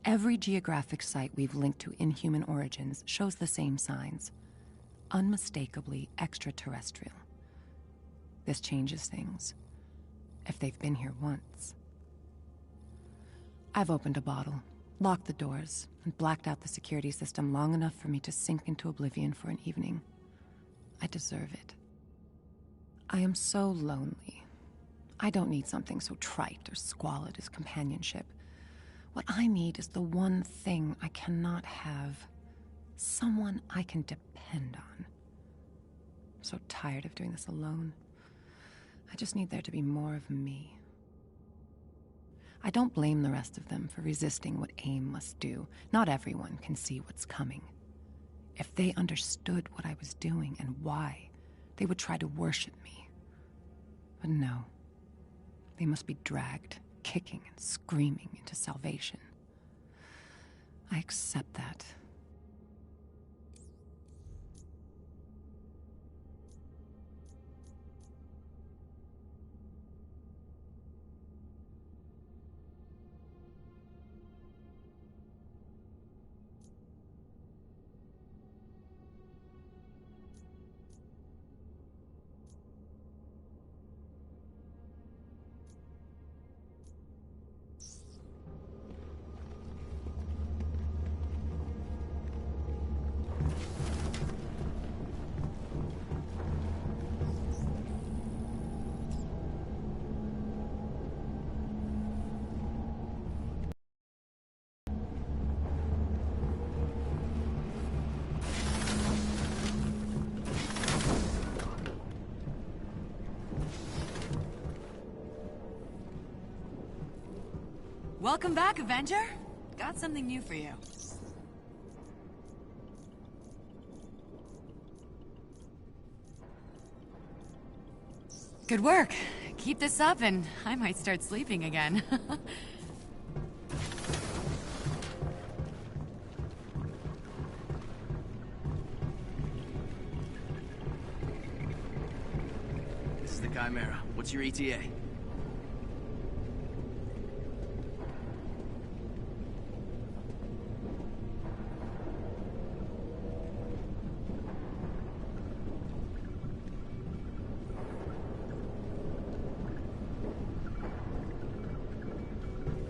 Every geographic site we've linked to inhuman origins shows the same signs. Unmistakably extraterrestrial. This changes things. If they've been here once. I've opened a bottle, locked the doors, and blacked out the security system long enough for me to sink into oblivion for an evening. I deserve it. I am so lonely. I don't need something so trite or squalid as companionship. What I need is the one thing I cannot have. Someone I can depend on. I'm so tired of doing this alone. I just need there to be more of me. I don't blame the rest of them for resisting what AIM must do. Not everyone can see what's coming. If they understood what I was doing and why, they would try to worship me. But no. They must be dragged, kicking and screaming into salvation. I accept that. Welcome back, Avenger. Got something new for you. Good work. Keep this up and I might start sleeping again. This is the Chimera. What's your ETA?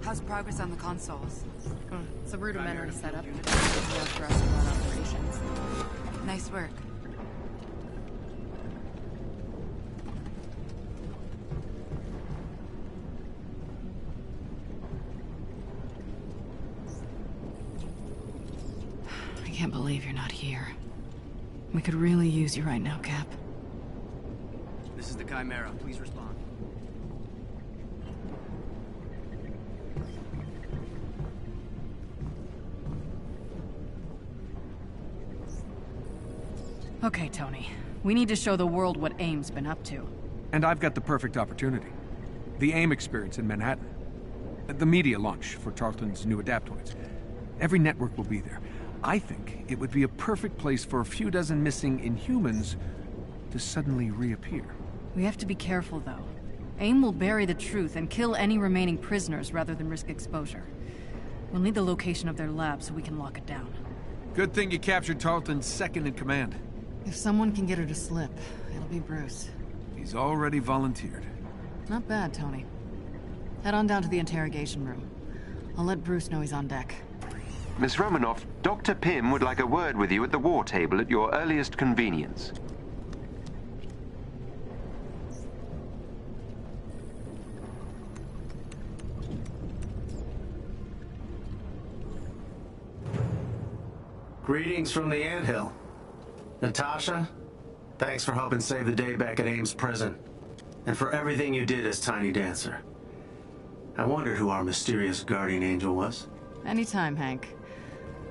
How's progress on the consoles? It's a rudimentary setup. For us to run operations. Nice work. I can't believe you're not here. We could really use you right now, Cap. This is the Chimera. Please respond. Okay, Tony. We need to show the world what AIM's been up to. And I've got the perfect opportunity. The AIM experience in Manhattan. The media launch for Tarleton's new adaptoids. Every network will be there. I think it would be a perfect place for a few dozen missing Inhumans to suddenly reappear. We have to be careful, though. AIM will bury the truth and kill any remaining prisoners rather than risk exposure. We'll need the location of their lab so we can lock it down. Good thing you captured Tarleton's second in command. If someone can get her to slip, it'll be Bruce. He's already volunteered. Not bad, Tony. Head on down to the interrogation room. I'll let Bruce know he's on deck. Miss Romanoff, Dr. Pym would like a word with you at the war table at your earliest convenience. Greetings from the anthill. Natasha, thanks for helping save the day back at Ames prison. And for everything you did as Tiny Dancer. I wondered who our mysterious guardian angel was. Anytime, Hank.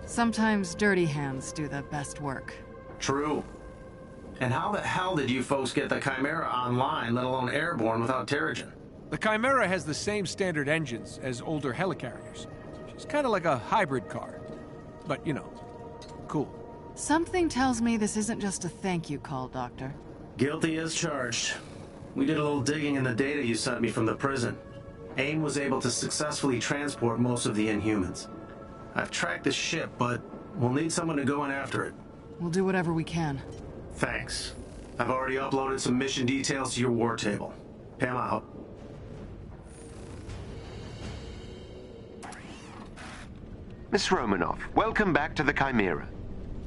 Sometimes dirty hands do the best work. True. And how the hell did you folks get the Chimera online, let alone airborne, without Terrigen? The Chimera has the same standard engines as older helicarriers. She's kind of like a hybrid car. But, you know, cool. Something tells me this isn't just a thank you call, Doctor. Guilty as charged. We did a little digging in the data you sent me from the prison. AIM was able to successfully transport most of the Inhumans. I've tracked the ship, but we'll need someone to go in after it. We'll do whatever we can. Thanks. I've already uploaded some mission details to your war table. Pam out. Miss Romanoff, welcome back to the Chimera.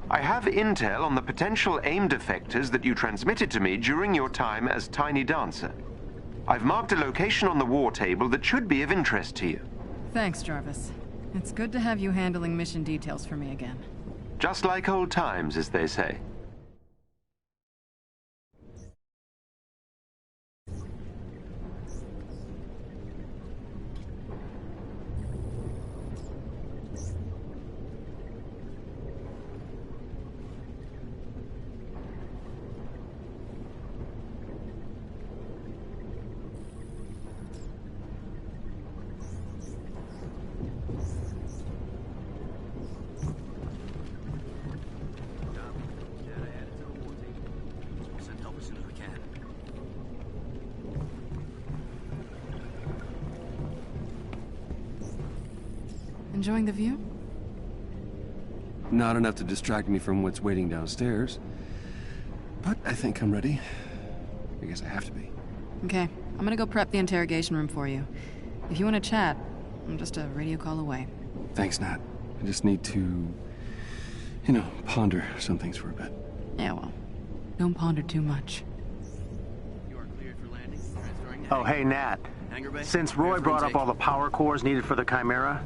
I have intel on the potential AIM defectors that you transmitted to me during your time as Tiny Dancer. I've marked a location on the war table that should be of interest to you. Thanks, Jarvis. It's good to have you handling mission details for me again. Just like old times, as they say. Enjoying the view? Not enough to distract me from what's waiting downstairs. But I think I'm ready. I guess I have to be. Okay, I'm gonna go prep the interrogation room for you. If you want to chat, I'm just a radio call away. Thanks, Nat. I just need to, you know, ponder some things for a bit. Yeah, well, don't ponder too much. You are cleared for landing. Transferring Oh, hey, Nat. Since Roy brought up all the power cores needed for the Chimera,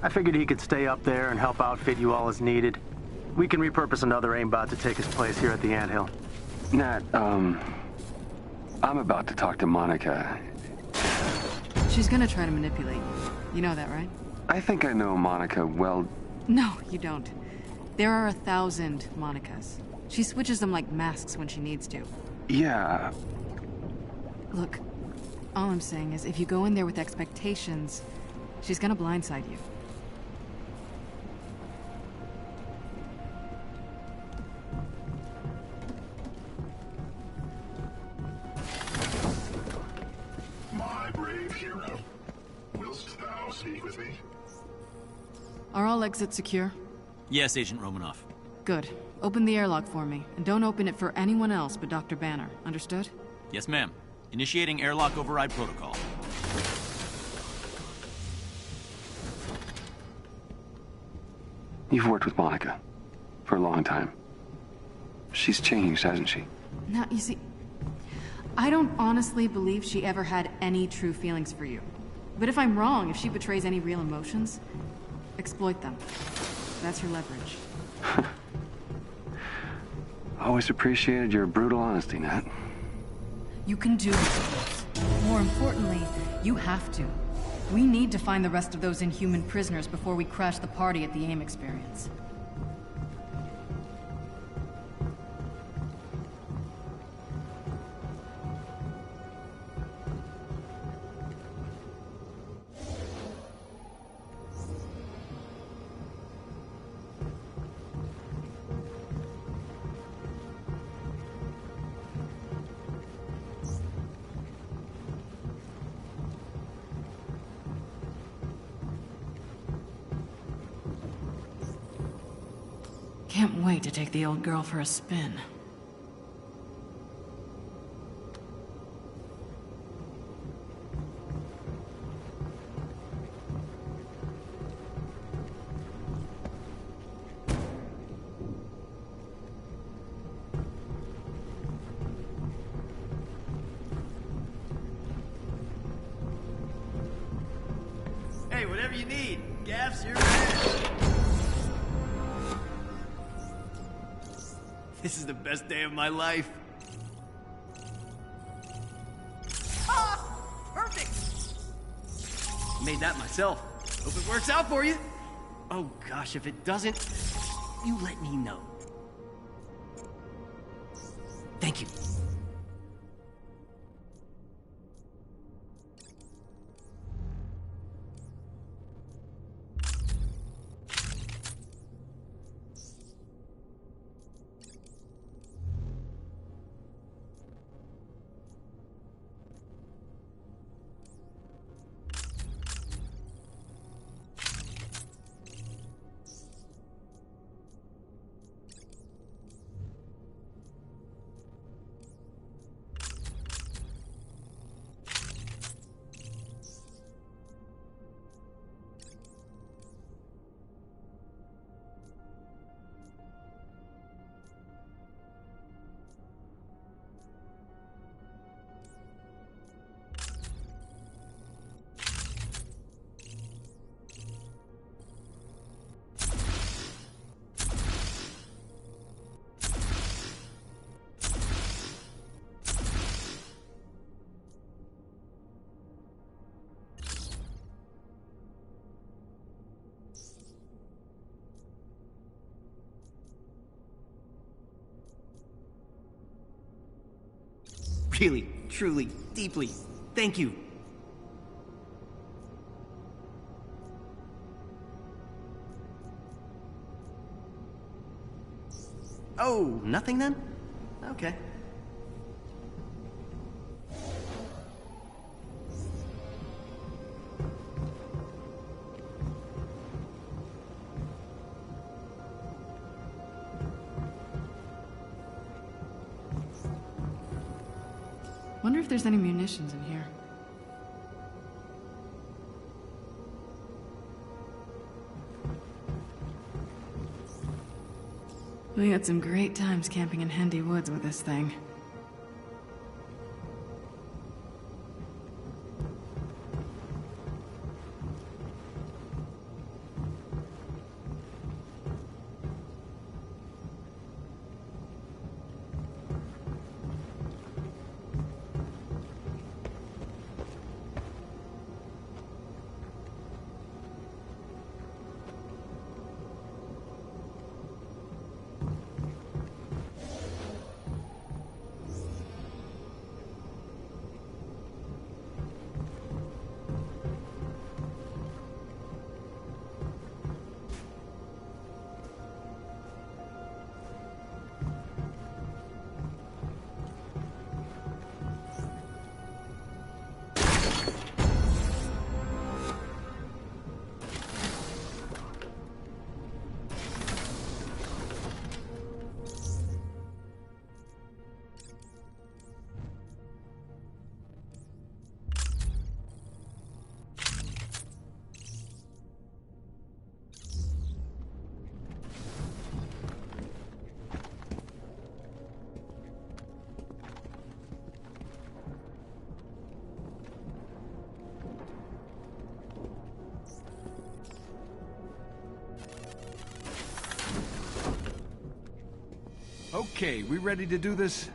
I figured he could stay up there and help outfit you all as needed. We can repurpose another aimbot to take his place here at the anthill. Nat, I'm about to talk to Monica. She's gonna try to manipulate you. You know that, right? I think I know Monica well. No, you don't. There are 1,000 Monicas. She switches them like masks when she needs to. Yeah. Look, all I'm saying is if you go in there with expectations, she's gonna blindside you. My brave hero, willst thou speak with me? Are all exits secure? Yes, Agent Romanoff. Good. Open the airlock for me, and don't open it for anyone else but Dr. Banner. Understood? Yes, ma'am. Initiating airlock override protocol. You've worked with Monica for a long time. She's changed, hasn't she? Now, you see, I don't honestly believe she ever had any true feelings for you. But if I'm wrong, if she betrays any real emotions, exploit them. That's your leverage. Always appreciated your brutal honesty, Nat. You can do this. More importantly, you have to. We need to find the rest of those Inhuman prisoners before we crash the party at the AIM experience. Can't wait to take the old girl for a spin. Hey, whatever you need. Gaff's your man. This is the best day of my life. Ah! Perfect! Made that myself. Hope it works out for you. Oh gosh, if it doesn't, you let me know. Thank you. Really, truly, deeply, thank you. Oh, nothing then? Okay. Wonder if there's any munitions in here. We had some great times camping in Hendy Woods with this thing. Okay, we ready to do this?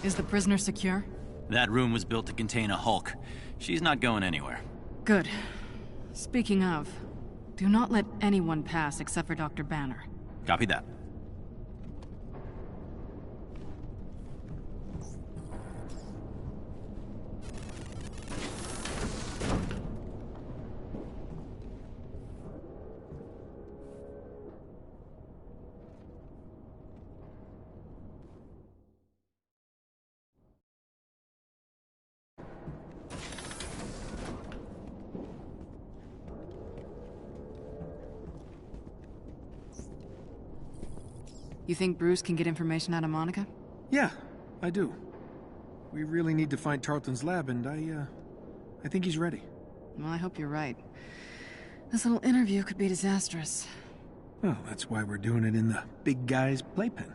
Is the prisoner secure? That room was built to contain a Hulk. She's not going anywhere. Good. Speaking of, do not let anyone pass except for Dr. Banner. Copy that. You think Bruce can get information out of Monica? Yeah, I do. We really need to find Tarleton's lab, and I think he's ready. Well, I hope you're right. This little interview could be disastrous. Well, that's why we're doing it in the big guy's playpen.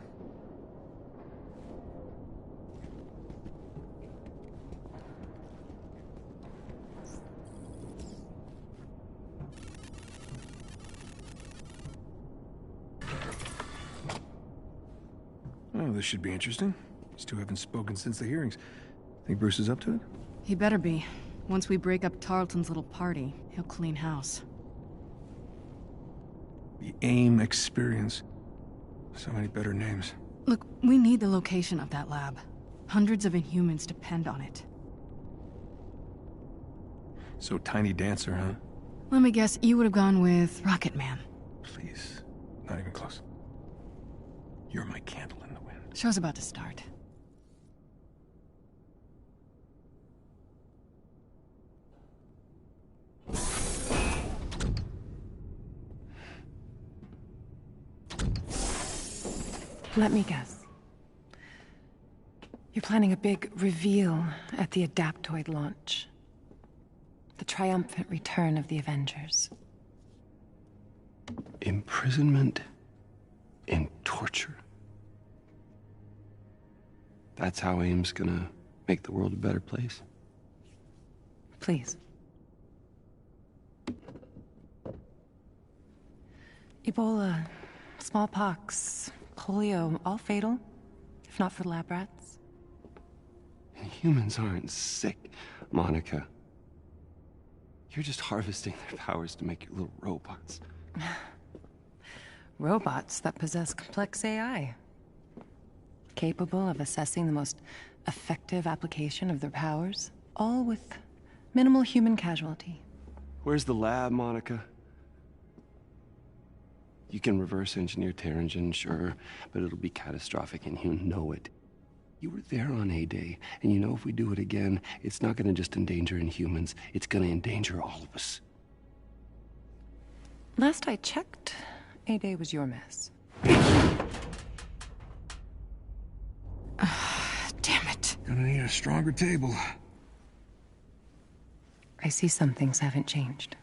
Oh, this should be interesting. These two haven't spoken since the hearings. Think Bruce is up to it? He better be. Once we break up Tarleton's little party, he'll clean house. The AIM experience. So many better names. Look, we need the location of that lab. Hundreds of Inhumans depend on it. So Tiny Dancer, huh? Let me guess, you would have gone with Rocket Man. Please. Not even close. You're my candle in the wind. Show's about to start. Let me guess. You're planning a big reveal at the Adaptoid launch. The triumphant return of the Avengers. Imprisonment and torture. That's how AIM's gonna make the world a better place. Please. Ebola, smallpox, polio, all fatal, if not for lab rats. And humans aren't sick, Monica. You're just harvesting their powers to make your little robots. Robots that possess complex AI. Capable of assessing the most effective application of their powers, all with minimal human casualty. Where's the lab, Monica? You can reverse engineer Terrigen, sure, but it'll be catastrophic and you know it. You were there on A-Day, and you know if we do it again, it's not gonna just endanger Inhumans, it's gonna endanger all of us. Last I checked, A-Day was your mess. Damn it. Gonna need a stronger table. I see some things haven't changed.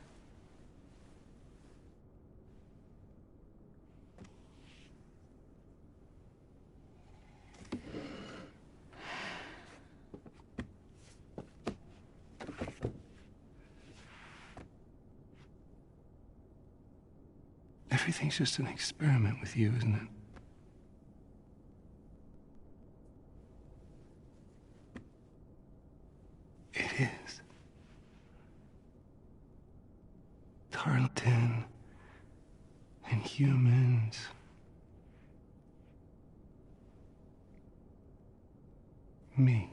Everything's just an experiment with you, isn't it? It is. Tarleton and humans. Me.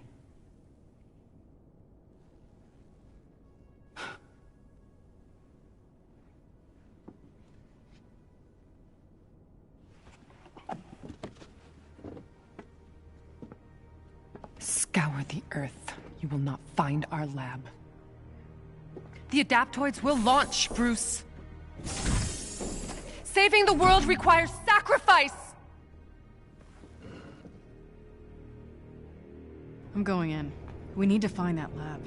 Scour the Earth. You will not find our lab. The Adaptoids will launch, Bruce. Saving the world requires sacrifice! I'm going in. We need to find that lab.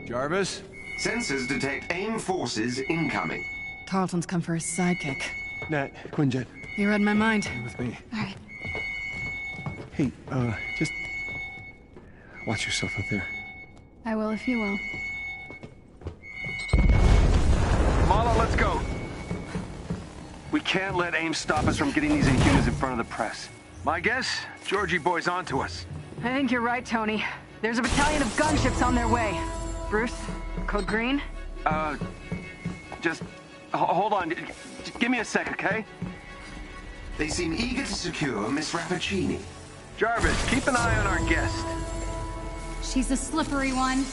Jarvis? Sensors detect AIM forces incoming. Tarleton's come for his sidekick. Nat, Quinjet. You read my mind. With me. All right. Hey, just watch yourself out there. I will if you will. Mala, let's go. We can't let AIM stop us from getting these Inhumans in front of the press. My guess, Georgie boy's onto us. I think you're right, Tony. There's a battalion of gunships on their way. Bruce, code green? Just hold on. Just give me a sec, okay? They seem eager to secure Miss Rappaccini. Jarvis, keep an eye on our guest. She's a slippery one.